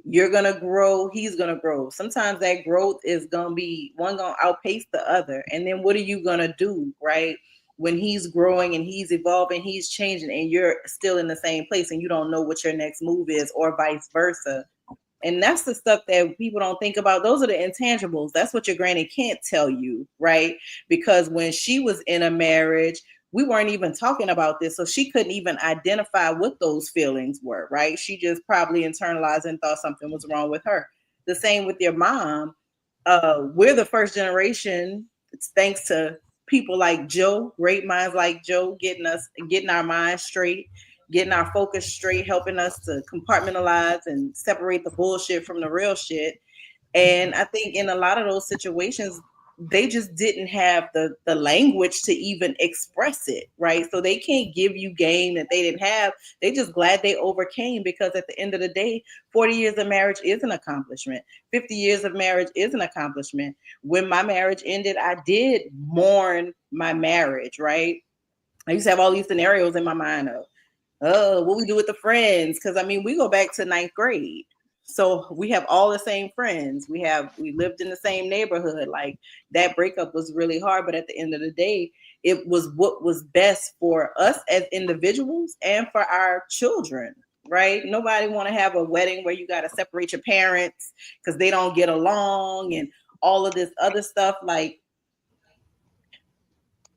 You're going to grow. He's going to grow. Sometimes that growth is going to be one going to outpace the other. And then what are you going to do, right? When he's growing and he's evolving, he's changing, and you're still in the same place and you don't know what your next move is, or vice versa. And that's the stuff that people don't think about. Those are the intangibles. That's what your granny can't tell you, right? Because when she was in a marriage, we weren't even talking about this. So she couldn't even identify what those feelings were, right? She just probably internalized and thought something was wrong with her. The same with your mom. We're the first generation. It's thanks to people like Joe, great minds like Joe, getting our minds straight, getting our focus straight, helping us to compartmentalize and separate the bullshit from the real shit. And I think in a lot of those situations, they just didn't have the language to even express it, right? So they can't give you game that they didn't have. They just glad they overcame, because at the end of the day, 40 years of marriage is an accomplishment. 50 years of marriage is an accomplishment. When my marriage ended, I did mourn my marriage, right? I used to have all these scenarios in my mind of, oh, what we do with the friends? Because I mean, we go back to 9th grade. So we have all the same friends. We lived in the same neighborhood. Like, that breakup was really hard. But at the end of the day, it was what was best for us as individuals and for our children, right? Nobody want to have a wedding where you got to separate your parents because they don't get along and all of this other stuff. Like,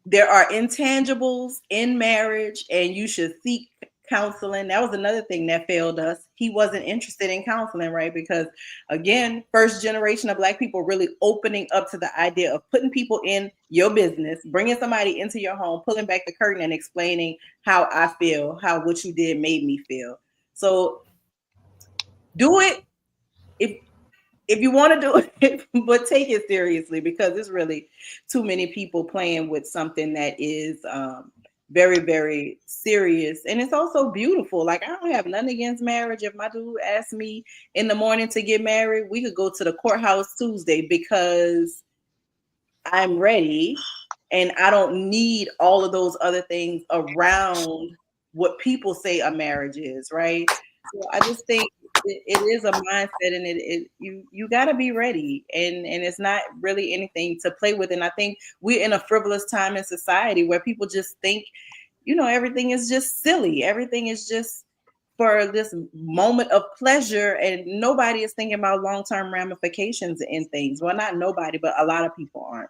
there are intangibles in marriage, and you should seek counseling. That was another thing that failed us. He wasn't interested in counseling, right? Because again, first generation of Black people really opening up to the idea of putting people in your business, bringing somebody into your home, pulling back the curtain and explaining how I feel, how what you did made me feel. So do it if you want to do it, but take it seriously, because there's really too many people playing with something that is very, very serious. And it's also beautiful. Like, I don't have nothing against marriage. If my dude asked me in the morning to get married, we could go to the courthouse Tuesday, because I'm ready and I don't need all of those other things around what people say a marriage is, right? So I just think it is a mindset, and you got to be ready, and it's not really anything to play with. And I think we're in a frivolous time in society where people just think, everything is just silly. Everything is just for this moment of pleasure, and nobody is thinking about long-term ramifications in things. Well, not nobody, but a lot of people aren't.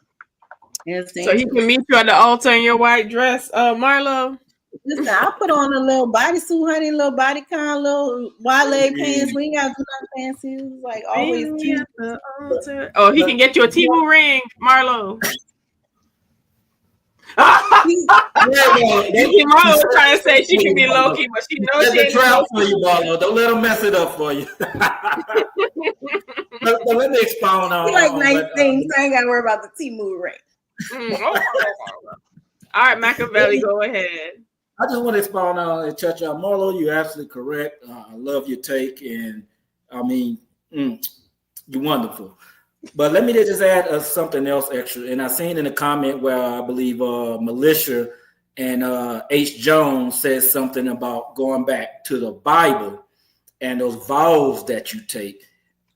So he can meet you at the altar in your white dress, Marlo. Listen, I put on a little bodysuit, honey, little bodycon, little wide leg pants. We ain't got to do nothing fancy. It's like always cute. Oh, he can get you a Taboo ring, Marlo. Marlo was trying to say she can be low key, but she knows she ain't trap for you, Marlo. Don't let them mess it up for you. Let me expound on. You like nice things. I ain't got to worry about the Taboo ring. All right, Machiavelli, go ahead. I just want to expound on and touch on Marlo. You're absolutely correct. I love your take, and I mean, you're wonderful. But let me just add something else extra. And I seen in a comment where I believe Militia and H. Jones says something about going back to the Bible and those vows that you take.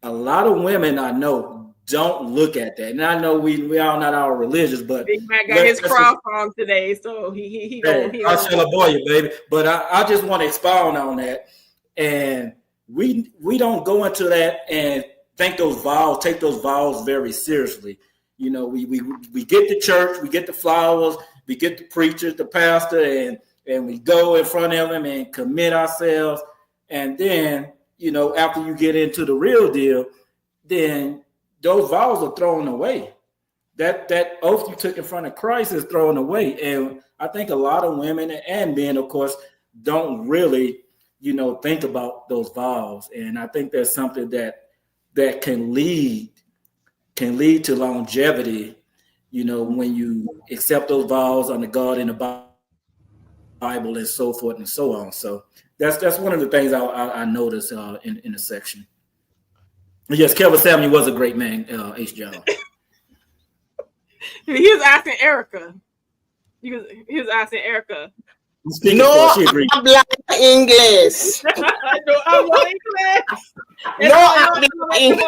A lot of women I know don't look at that. And I know we all not all religious, but Big Mac got his cross on today, so he I shall avoid you, baby. But I just want to expound on that. And we don't go into that and take those vows very seriously. We get the church, we get the flowers, we get the preachers, the pastor, and we go in front of them and commit ourselves. And then, after you get into the real deal, then those vows are thrown away. That oath you took in front of Christ is thrown away. And I think a lot of women and men, of course, don't really, think about those vows. And I think there's something that can lead to longevity, when you accept those vows under God in the Bible and so forth and so on. So that's one of the things I noticed in the section. Yes, Kelvin Samuel was a great man, H. John. He was asking Erica. He was asking Erica No habla inglés. No habla inglés. No habla inglés.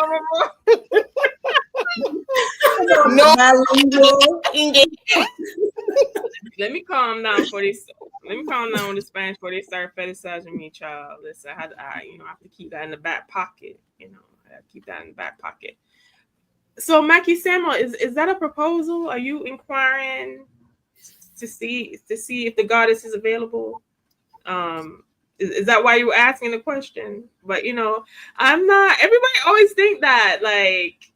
No English. Let me calm down for this. Let me calm down with the Spanish before they start fetishizing me, child. Listen, I have to keep that in the back pocket. I have to keep that in the back pocket. So, Mackie Samuel, is that a proposal? Are you inquiring to see if the goddess is available? Is that why you were asking the question? But I'm not. Everybody always think that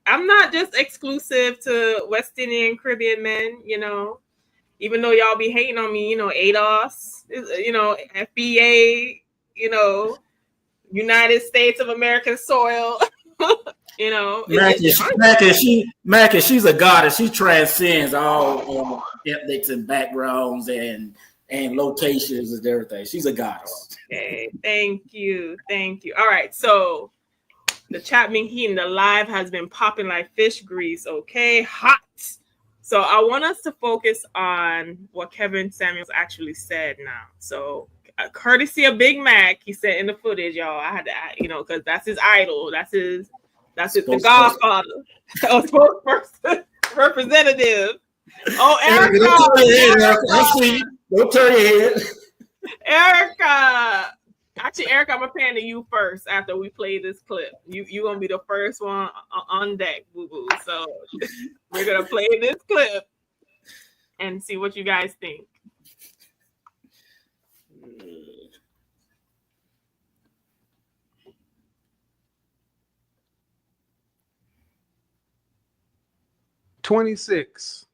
I'm not just exclusive to West Indian Caribbean men. Even though y'all be hating on me, ADOS, FBA, United States of American soil. Mackie, she's a goddess. She transcends all ethnics and backgrounds and locations and everything. She's a goddess. Okay, thank you. All right, so the chat been heating. The live has been popping like fish grease. Okay, hot. So I want us to focus on what Kevin Samuels actually said now. So courtesy of Big Mac, he said in the footage, y'all, I had to, because that's his idol. That's the godfather. Spokesperson, representative. Oh, Erica. Don't turn your head. Erica. Actually, Erica, I'm gonna pan to you first after we play this clip. You're gonna be the first one on deck, boo-boo. So we're gonna play this clip and see what you guys think. $26.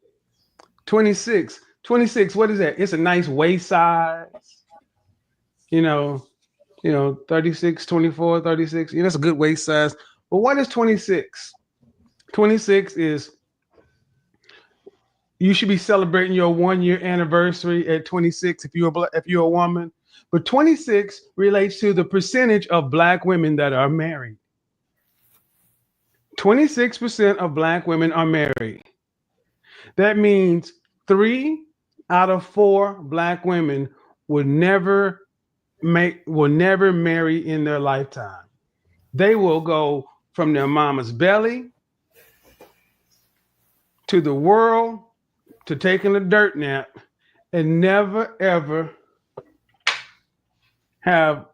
What is that? It's a nice waist size. 36, 24, 36. That's a good waist size. But what is 26? 26 is you should be celebrating your 1-year anniversary at 26 if you're a woman. But 26 relates to the percentage of Black women that are married. 26% of Black women are married. That means 3 out of 4 Black women will never marry in their lifetime. They will go from their mama's belly to the world to taking a dirt nap and never ever have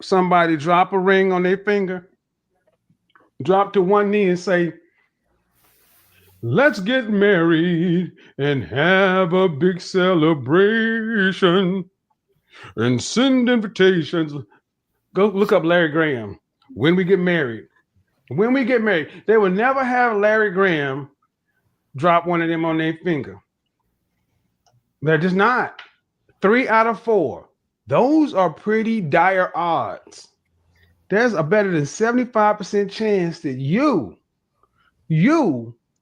somebody drop a ring on their finger, drop to one knee and say, "Let's get married and have a big celebration and send invitations." Go look up Larry Graham. When we get married, they will never have Larry Graham drop one of them on their finger. They're just not. 3 out of 4. Those are pretty dire odds. There's a better than 75% chance that you,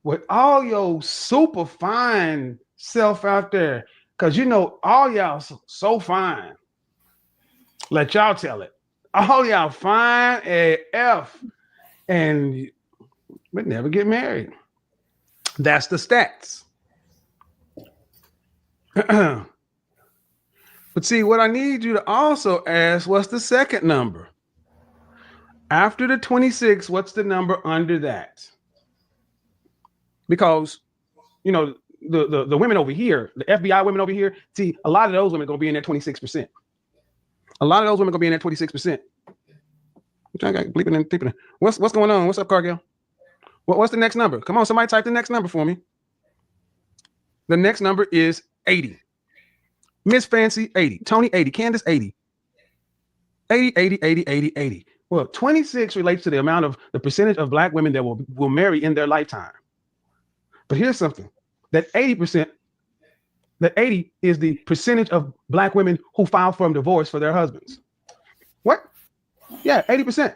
with all your super fine self out there, because all y'all so fine. Let y'all tell it. All y'all fine AF and would never get married. That's the stats. But see, what I need you to also ask, what's the second number? After the 26, what's the number under that? Because, the women over here, the FBI women over here, see, a lot of those women are going to be in that 26%. A lot of those women are going to be in that 26%. I got bleeping and bleeping. What's going on? What's up, Cargill? What's the next number? Come on, somebody type the next number for me. The next number is 80. Miss Fancy, 80. Tony, 80. Candace, 80. 80. Well, 26 relates to the percentage of Black women that will marry in their lifetime. But here's something. That 80% that 80 is the percentage of Black women who file for divorce for their husbands. What? Yeah, 80%.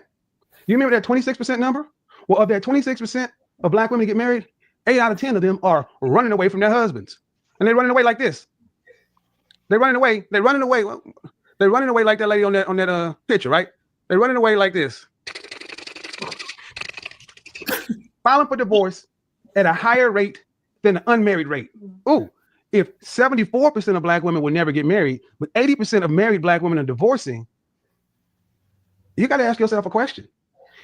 You remember that 26% number? Well, of that 26% of Black women get married, 8 out of 10 of them are running away from their husbands. And they're running away like this. They're running away like that lady on that picture, right? They're running away like this. Filing for divorce at a higher rate than the unmarried rate. Ooh, if 74% of black women will never get married, but 80% of married black women are divorcing, you got to ask yourself a question.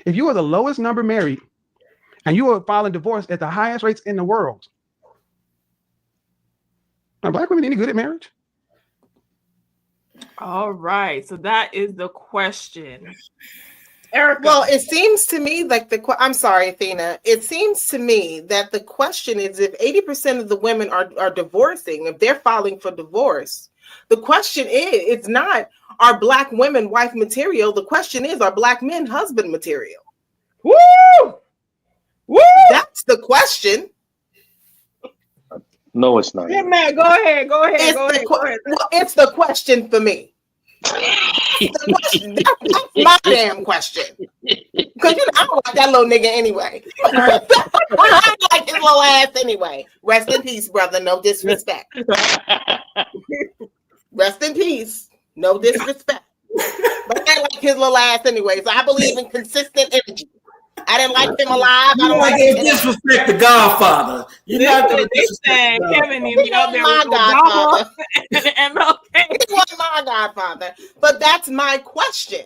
If you are the lowest number married and you are filing divorce at the highest rates in the world, are black women any good at marriage? All right. So that is the question. Erica. Well, it seems to me like I'm sorry, Athena. It seems to me that the question is if 80% of the women are divorcing, if they're filing for divorce, the question is, it's not, are black women wife material? The question is, are black men husband material? Woo! Woo! That's the question. No, it's not. Yeah, man, go ahead. It's the question for me. That's my damn question. Because I don't like that little nigga anyway. I don't like his little ass anyway. Rest in peace, brother. No disrespect. Rest in peace. No disrespect. But I like his little ass anyway. So I believe in consistent energy. I didn't like him alive. I don't like him. Disrespect the Godfather. You're not going to disrespect Kevin. He out there my Godfather. MLK. He was my Godfather. But that's my question.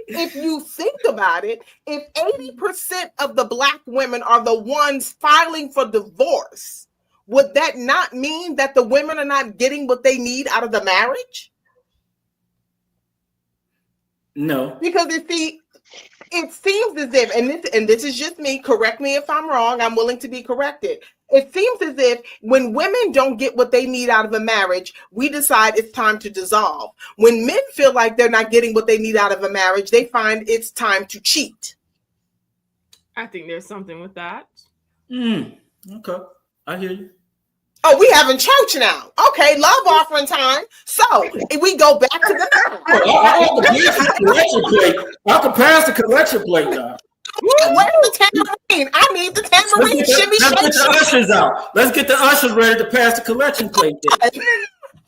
If you think about it, if 80% of the black women are the ones filing for divorce, would that not mean that the women are not getting what they need out of the marriage? No. Because it seems as if, and this is just me, correct me if I'm wrong, I'm willing to be corrected. It seems as if when women don't get what they need out of a marriage, we decide it's time to dissolve. When men feel like they're not getting what they need out of a marriage, they find it's time to cheat. I think there's something with that. Okay, I hear you. Oh, we having church now. Okay, love offering time. So we go back to the I can pass the collection plate now. Where's the tambourine? I need the tambourine. Shimmy, let's get the ushers out. Let's get the ushers ready to pass the collection plate.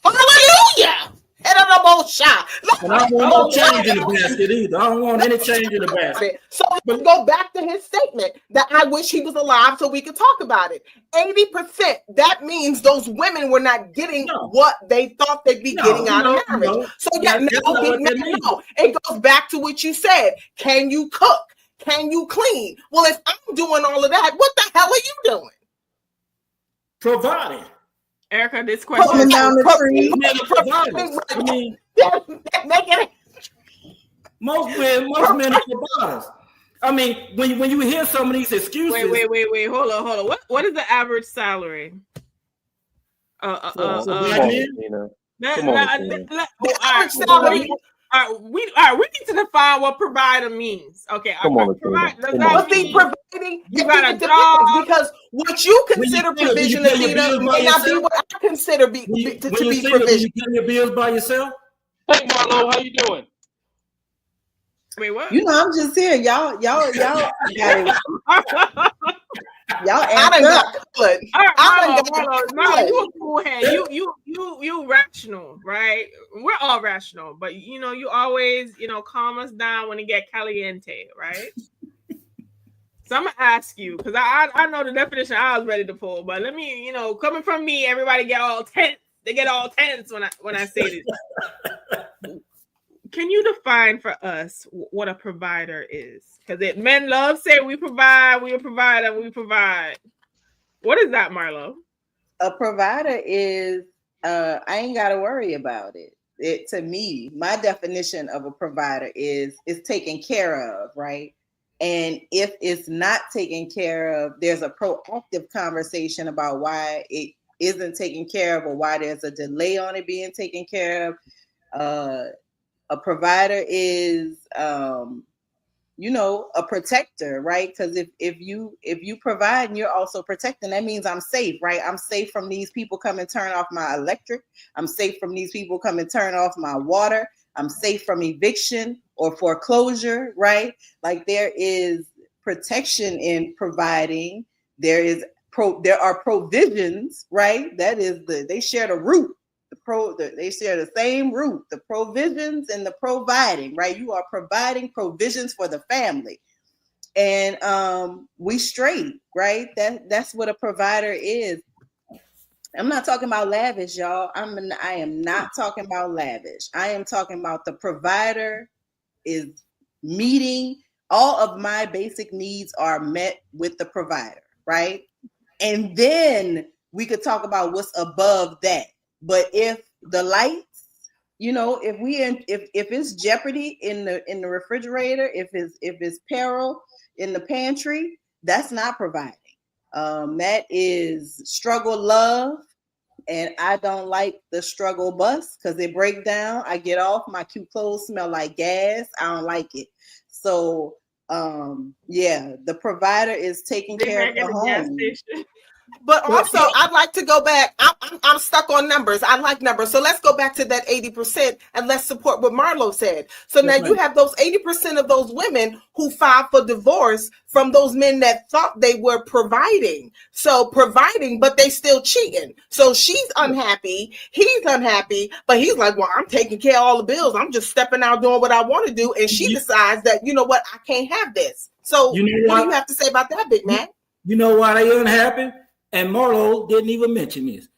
Hallelujah! Head of the most shot. And I don't want no change in the basket either. I don't want any change in the basket. So let's go back to his statement that I wish he was alive so we could talk about it. 80%. That means those women were not getting what they thought they'd be getting out of marriage. So it goes back to what you said. Can you cook? Can you clean? Well, if I'm doing all of that, what the hell are you doing? Providing. Erica, this question down the tree. I mean, most men are providers. I mean, when you hear some of these excuses. Wait. Hold on. What is the average salary? Average salary. We need to define what provider means. Okay, providing. You got a job, because what you consider provision, Athena, may not be what I consider to be provision. You pay your bills by yourself. Hey, Marlo, how you doing? Wait, what? You know, I'm just here. Y'all. Y'all you a cool head. You rational, right? We're all rational, but you always, calm us down when it get caliente, right? So I'm gonna ask you, because I know the definition I was ready to pull, but let me, coming from me, everybody get all tense. They get all tense when I say this. Can you define for us what a provider is? Because men love say we provide, we provide, and we provide. What is that, Marlo? A provider is I ain't got to worry about it. To me, my definition of a provider is taken care of, right? And if it's not taken care of, there's a proactive conversation about why it isn't taken care of or why there's a delay on it being taken care of. A provider is, a protector, right? Because if you provide and you're also protecting, that means I'm safe, right? I'm safe from these people come and turn off my electric. I'm safe from these people come and turn off my water. I'm safe from eviction or foreclosure, right? Like there is protection in providing. There are provisions, right? That is they share the root. They share the same root, the provisions and the providing, right? You are providing provisions for the family. And we straight, right? That's what a provider is. I'm not talking about lavish, y'all. I am not talking about lavish. I am talking about the provider is meeting all of my basic needs are met with the provider, right? And then we could talk about what's above that. But if the lights, if it's jeopardy in the refrigerator, if it's peril in the pantry, that's not providing. That is struggle love. And I don't like the struggle bus because they break down. I get off, my cute clothes smell like gas. I don't like it. So the provider is taking care of the home. But also, I'd like to go back. I'm stuck on numbers. I like numbers. So let's go back to that 80% and let's support what Marlo said. So now you have those 80% of those women who filed for divorce from those men that thought they were providing. So providing, but they still cheating. So she's unhappy. He's unhappy, but he's like, well, I'm taking care of all the bills. I'm just stepping out doing what I want to do. And she decides that, you know what, I can't have this. So what do you have to say about that, Big Mac? You know why they unhappy? And Marlo didn't even mention this.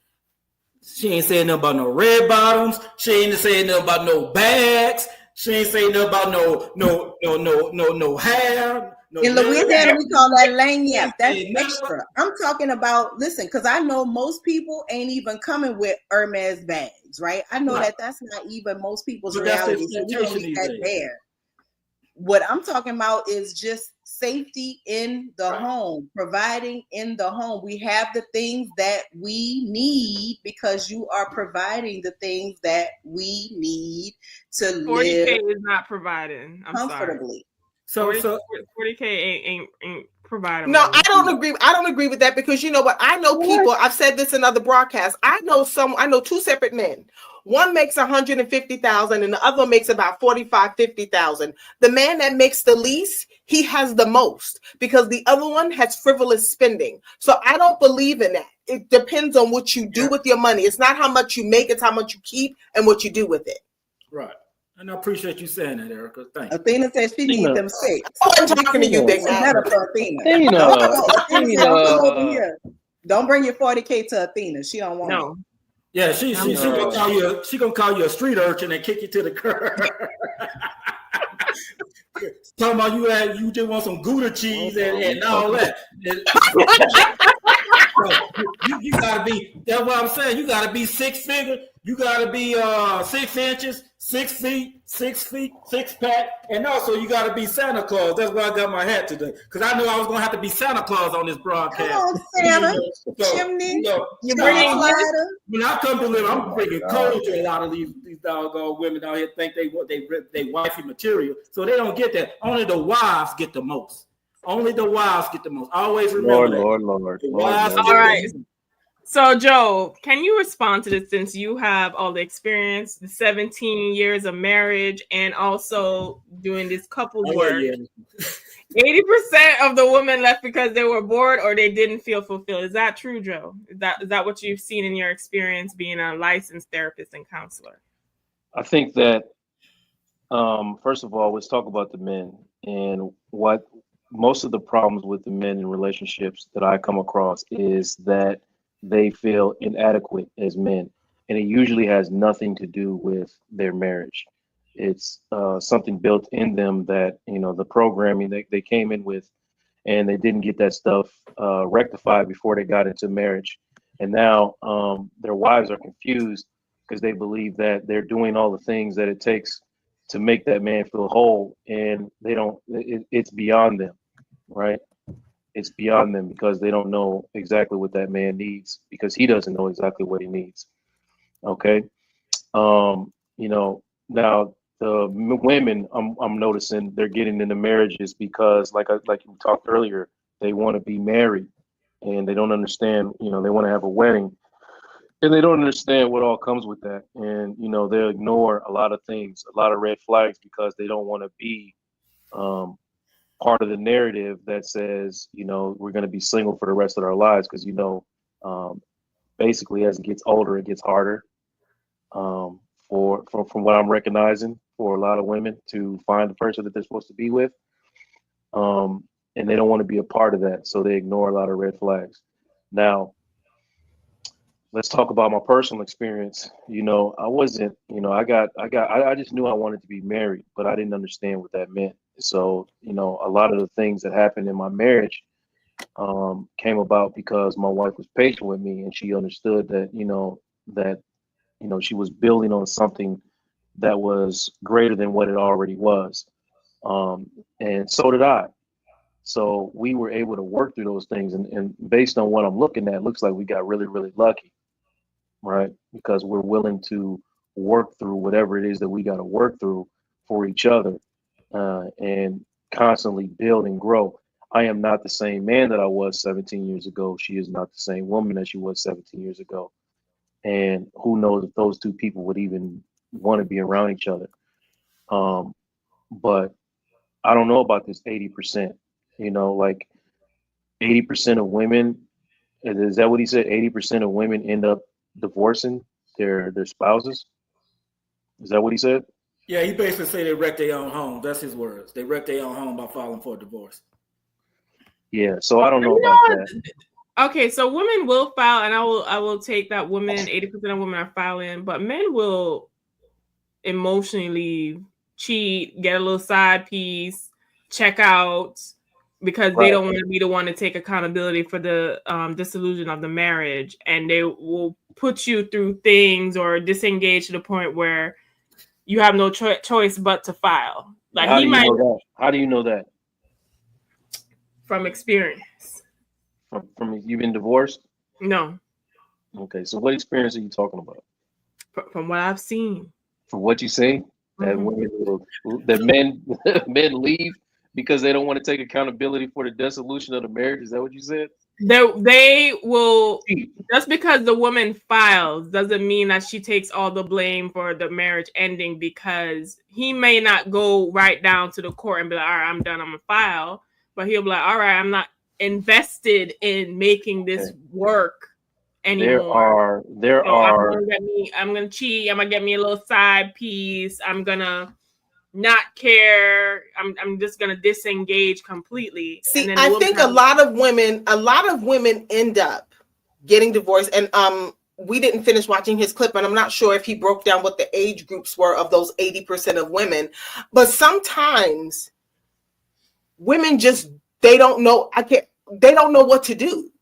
She ain't saying nothing about no red bottoms. She ain't saying nothing about no bags. She ain't saying nothing about no hair. In Louisiana, we call that lanyard. That's extra. I'm talking about, listen, because I know most people ain't even coming with Hermes bags, right? I know that's not even most people's reality. So we don't need that there. What I'm talking about is just safety in the home, providing in the home. We have the things that we need because you are providing the things that we need to 40K live. 40K is not providing. I'm comfortably. Sorry. So 40K ain't providing. No, I don't agree. I don't agree with that because you know what? I know people. I've said this in other broadcasts. I know two separate men. One makes 150,000 and the other one makes about 50,000. The man that makes the least, he has the most because the other one has frivolous spending. So I don't believe in that. It depends on what you do with your money. It's not how much you make, it's how much you keep and what you do with it. Right. And I appreciate you saying that, Erica. Thank you. Athena says she needs them six. I wasn't talking to you, Big Mac. Athena, don't come over here. Don't bring your 40K to Athena. She don't want it. Yeah, she gonna call you a street urchin and kick you to the curb. Talking about you just want some Gouda cheese and all that. You gotta be. That's what I'm saying. You gotta be 6 figure. You gotta be 6 inches, 6 feet, 6 pack, and also you gotta be Santa Claus. That's why I got my hat today because I knew I was gonna have to be Santa Claus on this broadcast. Come on, Santa, chimney. You bringing slider? When I come to live, I'm bringing cold to a lot of these doggone women out here think they wifey material, so they don't get that. Only the wives get the most. Only the wives get the most. Always remember Lord. All right. So, Joe, can you respond to this since you have all the experience, the 17 years of marriage, and also doing this couple work? 80% of the women left because they were bored or they didn't feel fulfilled. Is that true, Joe? Is that what you've seen in your experience being a licensed therapist and counselor? I think that, first of all, let's talk about the men and what most of the problems with the men in relationships that I come across is that they feel inadequate as men. And it usually has nothing to do with their marriage. It's something built in them that, the programming that they came in with, and they didn't get that stuff rectified before they got into marriage. And now their wives are confused because they believe that they're doing all the things that it takes to make that man feel whole. And they don't, it's beyond them, right? It's beyond them because they don't know exactly what that man needs because he doesn't know exactly what he needs. Okay. Now the women I'm noticing they're getting into marriages because like you talked earlier, they want to be married and they don't understand, they want to have a wedding and they don't understand what all comes with that. And, they'll ignore a lot of things, a lot of red flags because they don't want to be, part of the narrative that says, we're going to be single for the rest of our lives because, basically as it gets older, it gets harder from what I'm recognizing for a lot of women to find the person that they're supposed to be with. And they don't want to be a part of that. So they ignore a lot of red flags. Now, let's talk about my personal experience. I wasn't, I just knew I wanted to be married, but I didn't understand what that meant. So, a lot of the things that happened in my marriage came about because my wife was patient with me and she understood that, that, she was building on something that was greater than what it already was. And so did I. So we were able to work through those things. And based on what I'm looking at, it looks like we got really, really lucky, right? Because we're willing to work through whatever it is that we got to work through for each other and constantly build and grow. I am not the same man that I was 17 years ago. She is not the same woman that she was 17 years ago. And who knows if those two people would even want to be around each other. But I don't know about this 80%, like 80% of women, is that what he said? 80% of women end up divorcing their spouses. Is that what he said? Yeah, he basically said they wreck their own home. That's his words. They wreck their own home by filing for a divorce. Yeah, so I don't know about that. Okay, so women will file, and I will take that women, 80% of women are filing, but men will emotionally cheat, get a little side piece, check out because they don't want to be the one to take accountability for the dissolution of the marriage, and they will put you through things or disengage to the point where you have no choice but to file. Like How do you know that? How do you know that? From experience. From you've been divorced? No. Okay, so what experience are you talking about? From what I've seen. From what you say, that that men leave because they don't want to take accountability for the dissolution of the marriage. Is that what you said? They will, just because the woman files doesn't mean that she takes all the blame for the marriage ending, because he may not go right down to the court and be like, all right, I'm done, I'm gonna file, but he'll be like, all right, I'm not invested in making this work anymore. I'm gonna cheat, I'm gonna get me a little side piece, I'm gonna not care, I'm just gonna disengage completely. See, and then I think a lot of women end up getting divorced, and we didn't finish watching his clip, and I'm not sure if he broke down what the age groups were of those 80% of women, but sometimes women just they don't know what to do.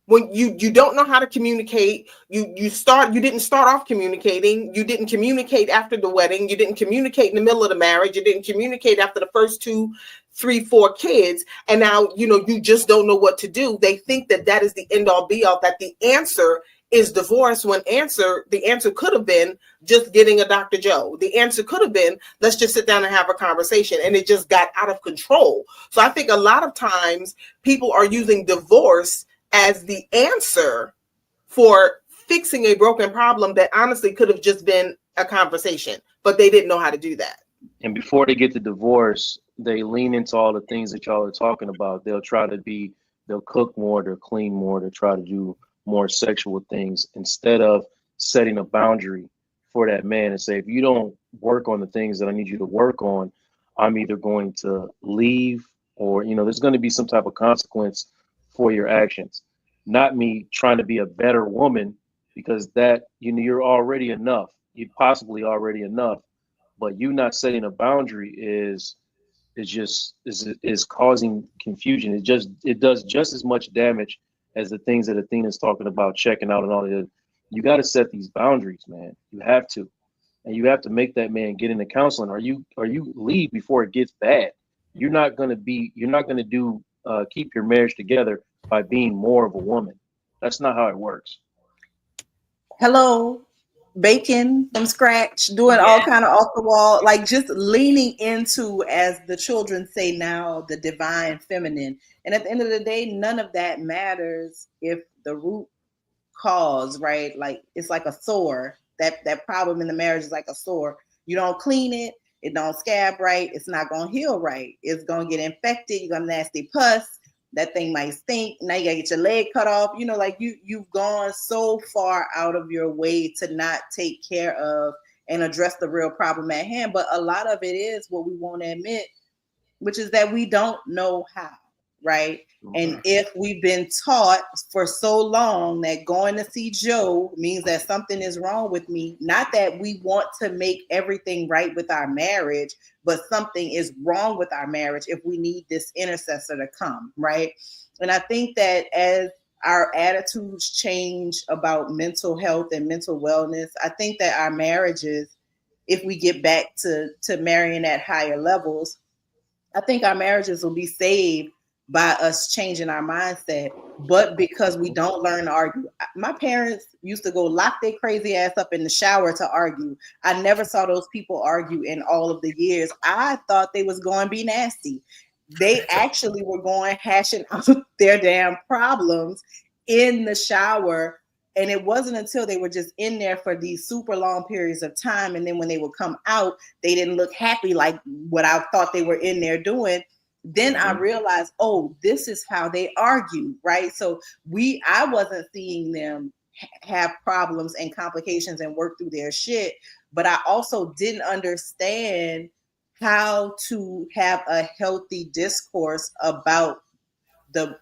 When you don't know how to communicate, you didn't start off communicating, you didn't communicate after the wedding, you didn't communicate in the middle of the marriage, you didn't communicate after the first 2, 3, 4 kids, and now you just don't know what to do. They think that is the end all be all, that the answer is divorce, when the answer could have been just getting a Dr. Joe. The answer could have been, let's just sit down and have a conversation, and it just got out of control. So I think a lot of times people are using divorce as the answer for fixing a broken problem that honestly could have just been a conversation, but they didn't know how to do that. And before they get the divorce, they lean into all the things that y'all are talking about. They'll cook more, they'll clean more, they'll try to do more sexual things instead of setting a boundary for that man and say, if you don't work on the things that I need you to work on, I'm either going to leave or, there's going to be some type of consequence for your actions. Not me trying to be a better woman, because that, you're already enough. You're possibly already enough, but you not setting a boundary is causing confusion. It does just as much damage as the things that Athena's talking about, checking out and all that. You got to set these boundaries, man. You have to, and you have to make that man get into counseling, or you leave before it gets bad. You're not going to do keep your marriage together by being more of a woman. That's not how it works. Hello, baking from scratch, doing all kind of off the wall, like just leaning into, as the children say now, the divine feminine. And at the end of the day, none of that matters if the root cause, right? Like it's like a sore. That problem in the marriage is like a sore. You don't clean it, it don't scab right, it's not gonna heal right. It's gonna get infected, you're gonna nasty pus. That thing might stink. Now you gotta get your leg cut off. Like you've gone so far out of your way to not take care of and address the real problem at hand. But a lot of it is what we won't admit, which is that we don't know how. right? And Okay. if we've been taught for so long that going to see Joe means that something is wrong with me, not that we want to make everything right with our marriage, but something is wrong with our marriage if we need this intercessor to come, right? And I think that as our attitudes change about mental health and mental wellness, I think that our marriages, if we get back to marrying at higher levels, I think our marriages will be saved by us changing our mindset. But because we don't learn to argue, my parents used to go lock their crazy ass up in the shower to argue. I never saw those people argue in all of the years. I thought they was going to be nasty. They actually were going hashing out their damn problems in the shower. And it wasn't until they were just in there for these super long periods of time. And then when they would come out, they didn't look happy like what I thought they were in there doing. Then I realized, oh, this is how they argue, right? So I wasn't seeing them have problems and complications and work through their shit. But I also didn't understand how to have a healthy discourse about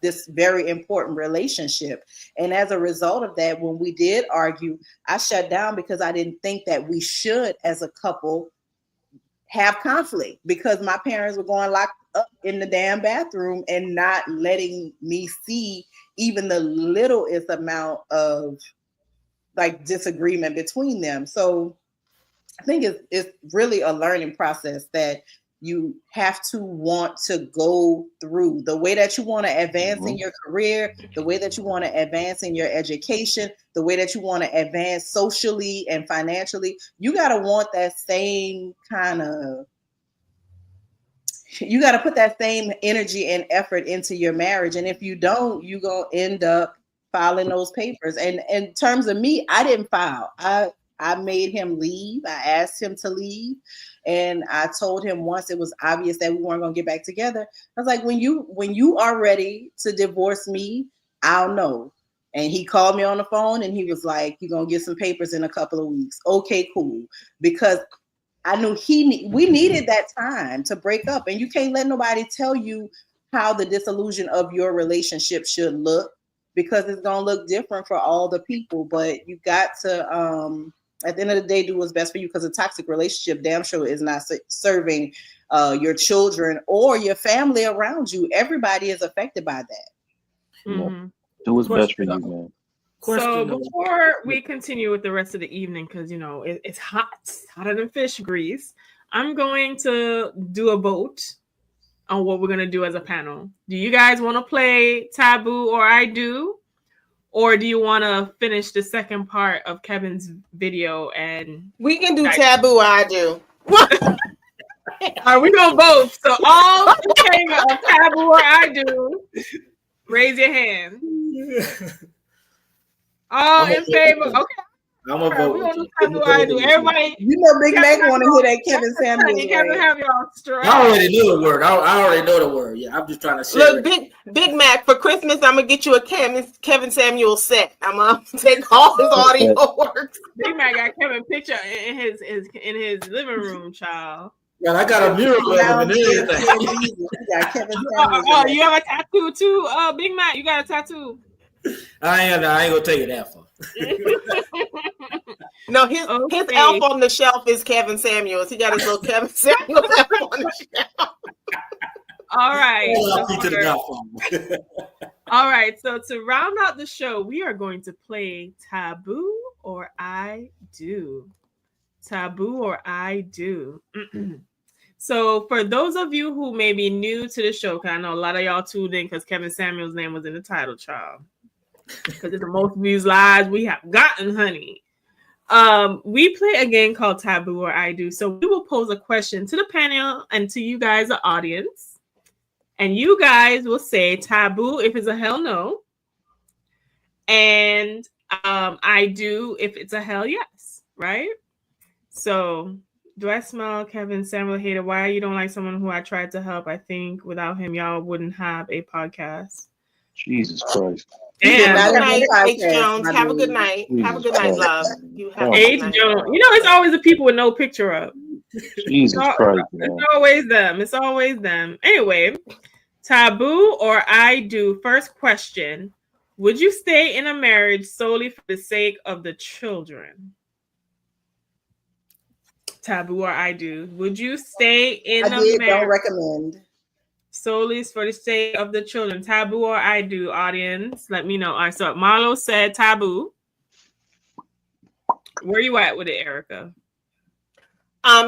this very important relationship. And as a result of that, when we did argue, I shut down because I didn't think that we should, as a couple, have conflict, because my parents were going locked up in the damn bathroom and not letting me see even the littlest amount of like disagreement between them. So I think it's really a learning process that you have to want to go through. The way that you want to advance in your career, the way that you want to advance in your education, the way that you want to advance socially and financially, you got to want that same kind of, you got to put that same energy and effort into your marriage. And if you don't, you're going to end up filing those papers. And in terms of me, I didn't file. I made him leave. I asked him to leave. And I told him once it was obvious that we weren't going to get back together, I was like, when you are ready to divorce me, I'll know. And he called me on the phone and he was like, you're going to get some papers in a couple of weeks. Okay, cool. Because I knew we needed that time to break up. And you can't let nobody tell you how the dissolution of your relationship should look, because it's going to look different for all the people. But you got to, at the end of the day, do what's best for you, because a toxic relationship damn sure is not serving your children or your family around you. Everybody is affected by that. Mm-hmm. Do what's best for you, man. So before we continue with the rest of the evening, because it's hot, hotter than fish grease, I'm going to do a vote on what we're going to do as a panel. Do you guys want to play Taboo or I Do? Or do you want to finish the second part of Kevin's video? And we can do Taboo or I Do. All right, we're going to vote. So all in favor of Taboo or I Do, raise your hand. All in favor? Okay. I'm gonna vote. We want to Taboo or I Do. Everybody. Big Mac want to hear that Kevin Samuels. Kevin have y'all straight. I already knew the word. I already know the word. Yeah, I'm just trying to share. Look, Big Mac, for Christmas, I'm gonna get you a Kevin Samuels set. I'm gonna take all his audio works. Big Mac got Kevin picture in his living room, child. Yeah, I got a mural of him and everything. Oh, you have a tattoo too, Big Mac? You got a tattoo? I ain't gonna take it that far. No, his elf on the shelf is Kevin Samuels. He got his little Kevin Samuels elf on the shelf. All right. All right. So to round out the show, we are going to play Taboo or I Do. Taboo or I Do. So for those of you who may be new to the show, because I know a lot of y'all tuned in because Kevin Samuels' name was in the title, child. Because it's the most views live we have gotten, honey. We play a game called Taboo or I Do. So we will pose a question to the panel and to you guys, the audience. And you guys will say taboo if it's a hell no. And I do if it's a hell yes, right? So do I smell Kevin Samuel hater? Why you don't like someone who I tried to help? I think without him, y'all wouldn't have a podcast. Jesus Christ. Damn. Good night, H. Jones. Have a good night. Have a good night, love. You have H. Jones. It's always the people with no picture up. Jesus Christ. It's always them. It's always them. Anyway, Taboo or I do? First question. Would you stay in a marriage solely for the sake of the children? Taboo or I do? Would you stay in a don't marriage recommend. solely for the sake of the children? Taboo or I do, audience? Let me know. All right, so Marlo said taboo. Where you at with it, Erica?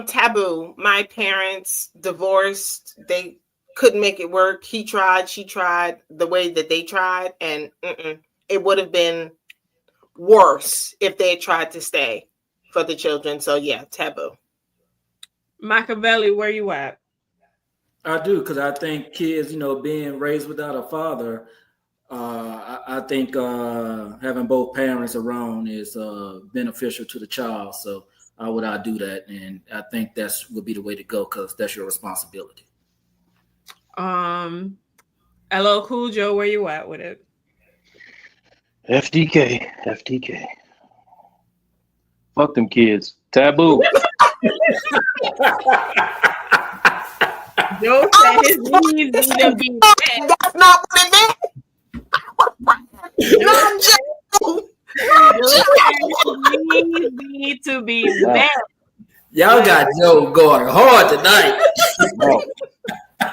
Taboo. My parents divorced. They couldn't make it work. He tried, she tried the way that they tried, and it would have been worse if they had tried to stay for the children. So yeah, taboo. Machiavelli, where you at? I do, because I think kids, being raised without a father, I think having both parents around is beneficial to the child. So I do that, and I think would be the way to go, because that's your responsibility. LL Cool Joe, where you at with it? FDK. Fuck them kids. Taboo. Joe said his knees need to be bent. That's not what it meant. Knees need to be bent. Y'all got Joe going hard tonight.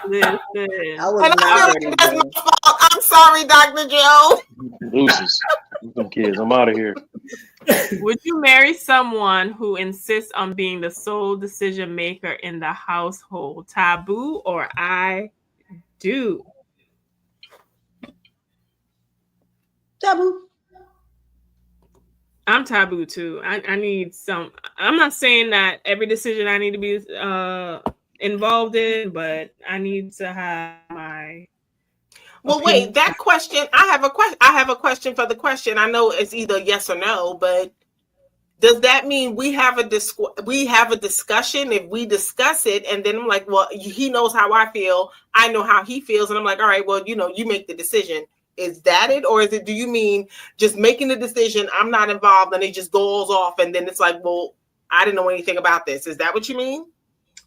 Listen. I was not ready. That's my fault. I'm sorry, Dr. Joe. Deuces. Them kids. I'm out of here. Would you marry someone who insists on being the sole decision maker in the household? Taboo or I do? Taboo. I'm taboo too. I need some. I'm not saying that every decision I need to be involved in, but I need to have my. Well, wait, that question. I have a question. I have a question for the question. I know it's either yes or no, but does that mean we have a discussion? If we discuss it, and then I'm like, well, he knows how I feel. I know how he feels, and I'm like, all right, well, you make the decision. Is that it, or do you mean just making the decision? I'm not involved, and it just goes off, and then it's like, well, I didn't know anything about this. Is that what you mean?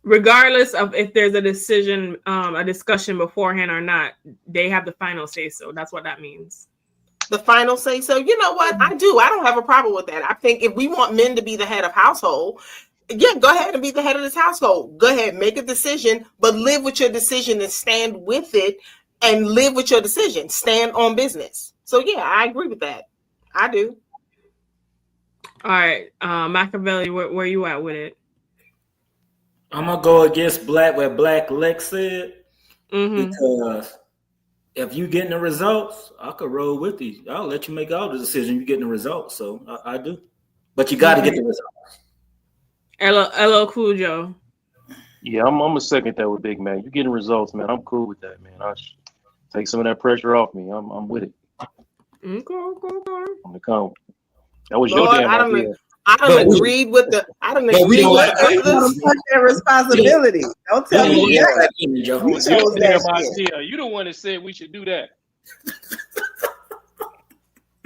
Regardless of if there's a decision, a discussion beforehand or not, they have the final say so. That's what that means. The final say so. You know what? I do. I don't have a problem with that. I think if we want men to be the head of household, yeah, go ahead and be the head of this household. Go ahead, make a decision, but live with your decision and stand with it, and live with your decision. Stand on business. So yeah, I agree with that. I do. All right, Machiavelli, where you at with it? I'm gonna go against what Black Lex said, because if you getting the results, I could roll with you. I'll let you make all the decisions. You getting the results, so I do. But you got to get the results. LL Cool Joe. Yeah, I'm gonna second that with Big Mac. You getting results, man. I'm cool with that, man. I'll take some of that pressure off me. I'm with it. Okay. On the count. That was your damn idea. I don't agreed with the. I don't agree with their responsibility. Don't tell me that. You the one that said we should do that.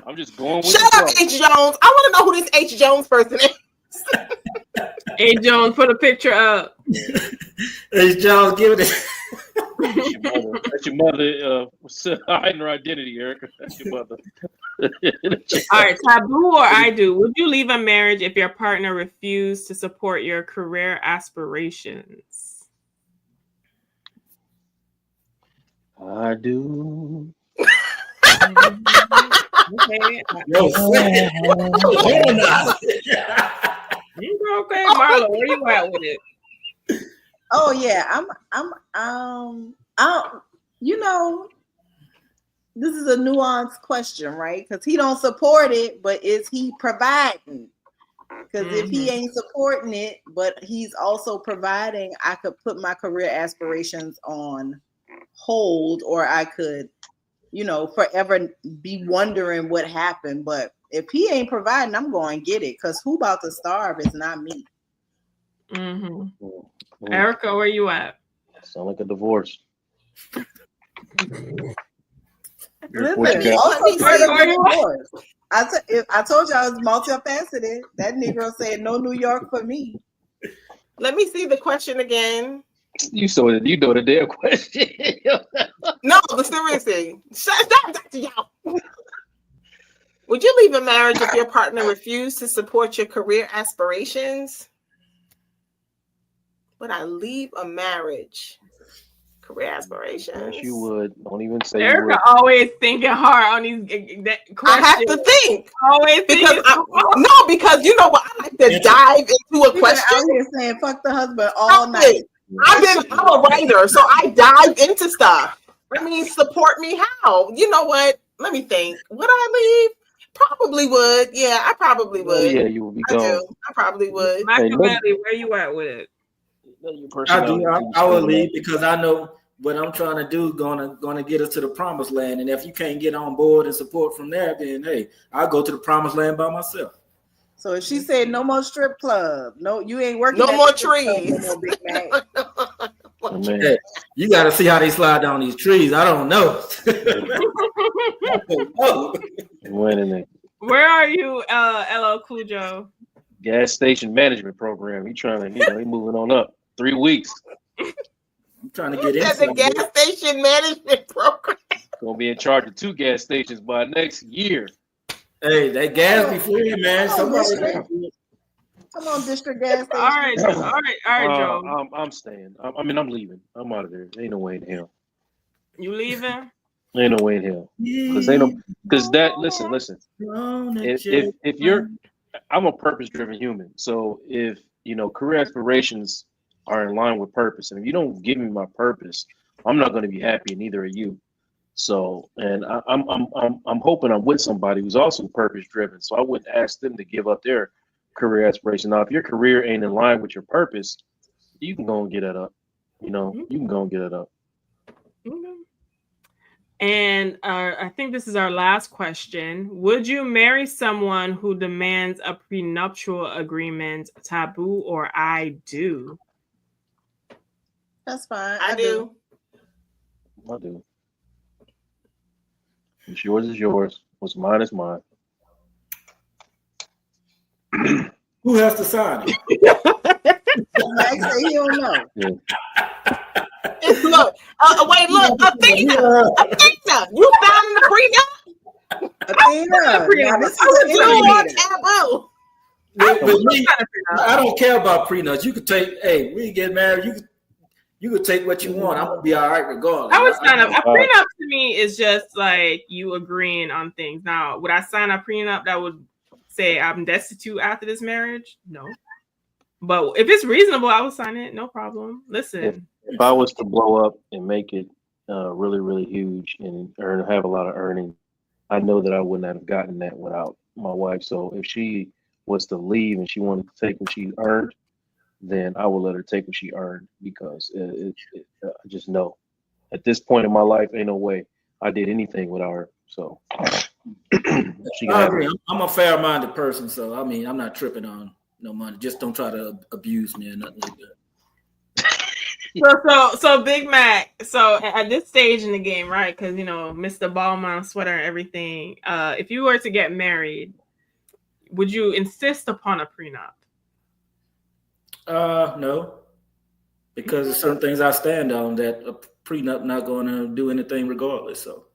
I'm just going with. Shut up, H. Jones. I want to know who this H. Jones person is. H. Jones, put a picture up. H. Jones, give it. That's your mother hiding her identity, Erica. That's your mother. All right, taboo or I do? Would you leave a marriage if your partner refused to support your career aspirations? I do. Okay. Okay, Marlo, where you at with it? Oh yeah, this is a nuanced question, right? Because he don't support it, but is he providing? Because if he ain't supporting it, but he's also providing, I could put my career aspirations on hold, or I could, forever be wondering what happened. But if he ain't providing, I'm going to get it, because who about to starve is not me. Erica, where you at? Sound like a divorce. Listen, I told y'all it's multifaceted. That Negro said no New York for me. Let me see the question again. You know the damn question. No, the serious thing. Shut up, Dr. Y'all. Would you leave a marriage if your partner refused to support your career aspirations? Would I leave a marriage? Career aspirations? Yes, you would. Don't even say you Erica would. always thinking hard on these questions. I have to think. Always Because thinking. because you know what? I like to dive into a You've been question. out here saying "fuck the husband" all night. I'm a writer, so I dive into stuff. I mean, support me how? You know what? Let me think. Would I leave? Probably would. Yeah, I probably would. Oh, yeah, you would be I gone. do. I probably would. Machiavelli, where you at with it? I do. I will leave because I know what I'm trying to do gonna get us to the promised land. And if you can't get on board and support from there, then hey, I'll go to the promised land by myself. So if she said no more strip club, no, you ain't working. No at more the strip club trees. no more, Big Mac. Hey, you got to see how they slide down these trees. I don't know. Where are you, LL Cool Joe? Gas station management program. He trying to, he moving on up. 3 weeks. I'm trying to get into the gas station management program. Gonna be in charge of 2 gas stations by next year. Hey, that gas be free, man. Come on, district gas station. All right, Joe. I'm staying. I'm leaving. I'm out of there. Ain't no way in hell. You leaving? Ain't no way in hell. Because that. Listen. If you're, I'm a purpose-driven human. So if career aspirations are in line with purpose, and if you don't give me my purpose, I'm not going to be happy, and neither are you. So, and I'm hoping I'm with somebody who's also purpose-driven. So I wouldn't ask them to give up their career aspiration. Now, if your career ain't in line with your purpose, you can go and get that up. You can go and get it up. And I think this is our last question. Would you marry someone who demands a prenuptial agreement, taboo, or I do? That's fine. I do. I do. What's yours is yours. What's mine is mine. Who has to sign it? Max say he don't know. Yeah. Look, Athena, you signing the prenup? Athena, this is on Taboo. With me, I don't care about prenups. You could take, hey, we get married. You could take what you want. I'm gonna be all right regardless. I would sign up. A prenup to me is just like you agreeing on things. Now, would I sign a prenup that would say I'm destitute after this marriage? No. But if it's reasonable, I would sign it. No problem. Listen. If I was to blow up and make it really, really huge and have a lot of earning, I know that I wouldn't have gotten that without my wife. So if she was to leave and she wanted to take what she earned, then I would let her take what she earned, because I just know at this point in my life, ain't no way I did anything without her. So she I agree. I'm a fair-minded person, so I mean, I'm not tripping on no money. Just don't try to abuse me or nothing like that. So Big Mac. So at this stage in the game, right? Because Mr. Ballman sweater and everything. If you were to get married, would you insist upon a prenup? No, because there's certain things I stand on that a prenup not going to do anything regardless. So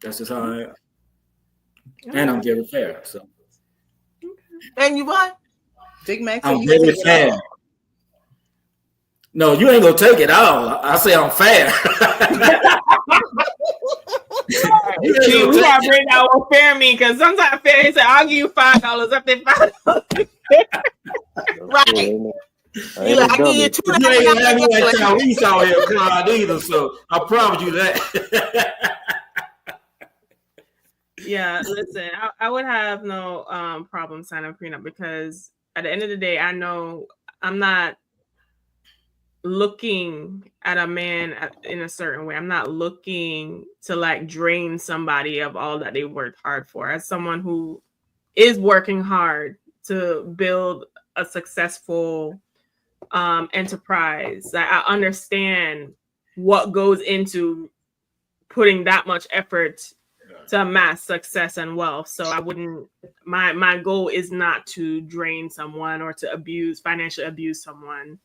that's just how I am, and I'm very fair. So, and you what? Big Mac, I'm very fair. No, you ain't gonna take it all. I say I'm fair. We gotta bring out what fair mean, because sometimes fair he said, "I'll give you $5 up there, $5." Right. I give you $2. You ain't have me like Tyrese out here crying either, so I promise you that. Yeah, listen, I would have no problem signing a prenup, because at the end of the day, I know I'm not looking at a man in a certain way. I'm not looking to like drain somebody of all that they worked hard for. As someone who is working hard to build a successful enterprise, I understand what goes into putting that much effort to amass success and wealth. So I wouldn't, my goal is not to drain someone or to financially abuse someone.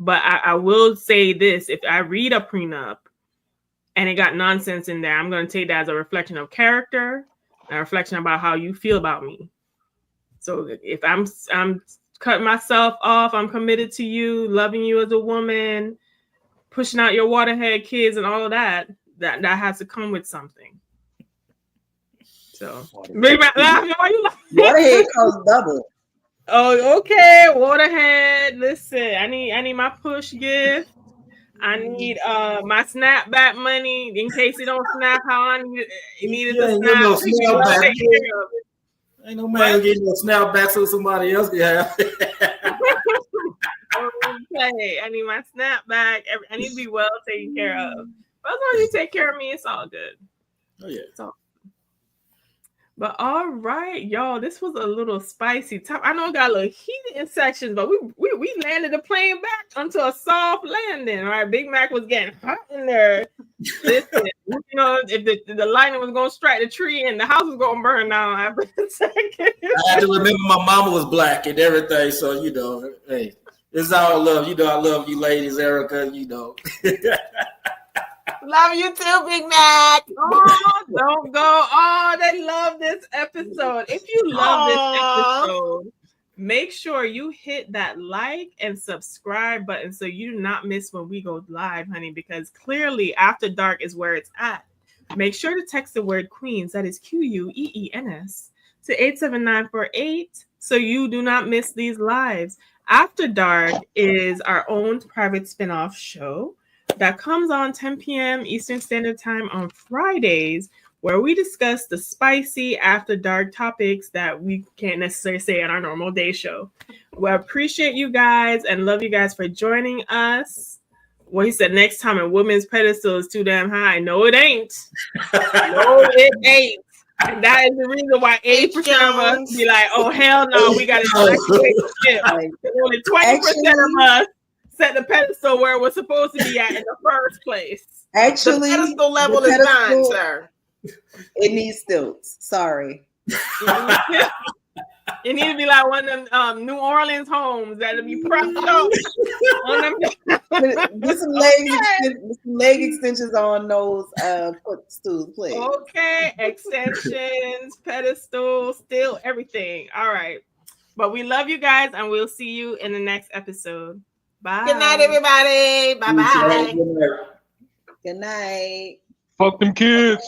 But I will say this: if I read a prenup and it got nonsense in there, I'm going to take that as a reflection of character, and a reflection about how you feel about me. So if I'm cutting myself off, I'm committed to you, loving you as a woman, pushing out your waterhead kids and all of that has to come with something. So why you laughing? Waterhead costs double. Oh, okay. Waterhead. Listen, I need my push gift. I need my snapback money in case it don't snap how I needed to snap. Snapback. Ain't no man getting no snapback so somebody else can have. Okay, I need my snapback. I need to be well taken care of. But as long as you take care of me, it's all good. Oh yeah. But all right, y'all, this was a little spicy top. I know it got a little heated in sections, but we landed the plane back onto a soft landing. All right, Big Mac was getting hot in there. Listen, you know, if the lightning was gonna strike the tree and the house was gonna burn down after a second. I had to remember my mama was black and everything, so you know, hey, it's all love. You know, I love you, ladies, Erica. You know. Love you too, Big Mac. Oh, don't go. Oh, they love this episode. If you love this episode, make sure you hit that like and subscribe button so you do not miss when we go live, honey, because clearly After Dark is where it's at. Make sure to text the word Queens, that is QUEENS, to 87948 so you do not miss these lives. After Dark is our own private spinoff show that comes on 10 p.m. Eastern Standard Time on Fridays, where we discuss the spicy after dark topics that we can't necessarily say on our normal day show. We appreciate you guys and love you guys for joining us. Well, he said next time a woman's pedestal is too damn high. No, it ain't. No, it ain't. And that is the reason why 80% of us be like, oh, hell no, we got to only 20% of us set the pedestal where it was supposed to be at in the first place. Actually, the pedestal level is fine, sir. It needs stilts. Sorry. It needs to be like one of them New Orleans homes that'll be propped up on them. Get some leg extensions on those footstools, please. Okay, extensions, pedestal, still everything. All right. But we love you guys and we'll see you in the next episode. Bye. Good night, everybody. Bye-bye. Good night. Fuck them kids.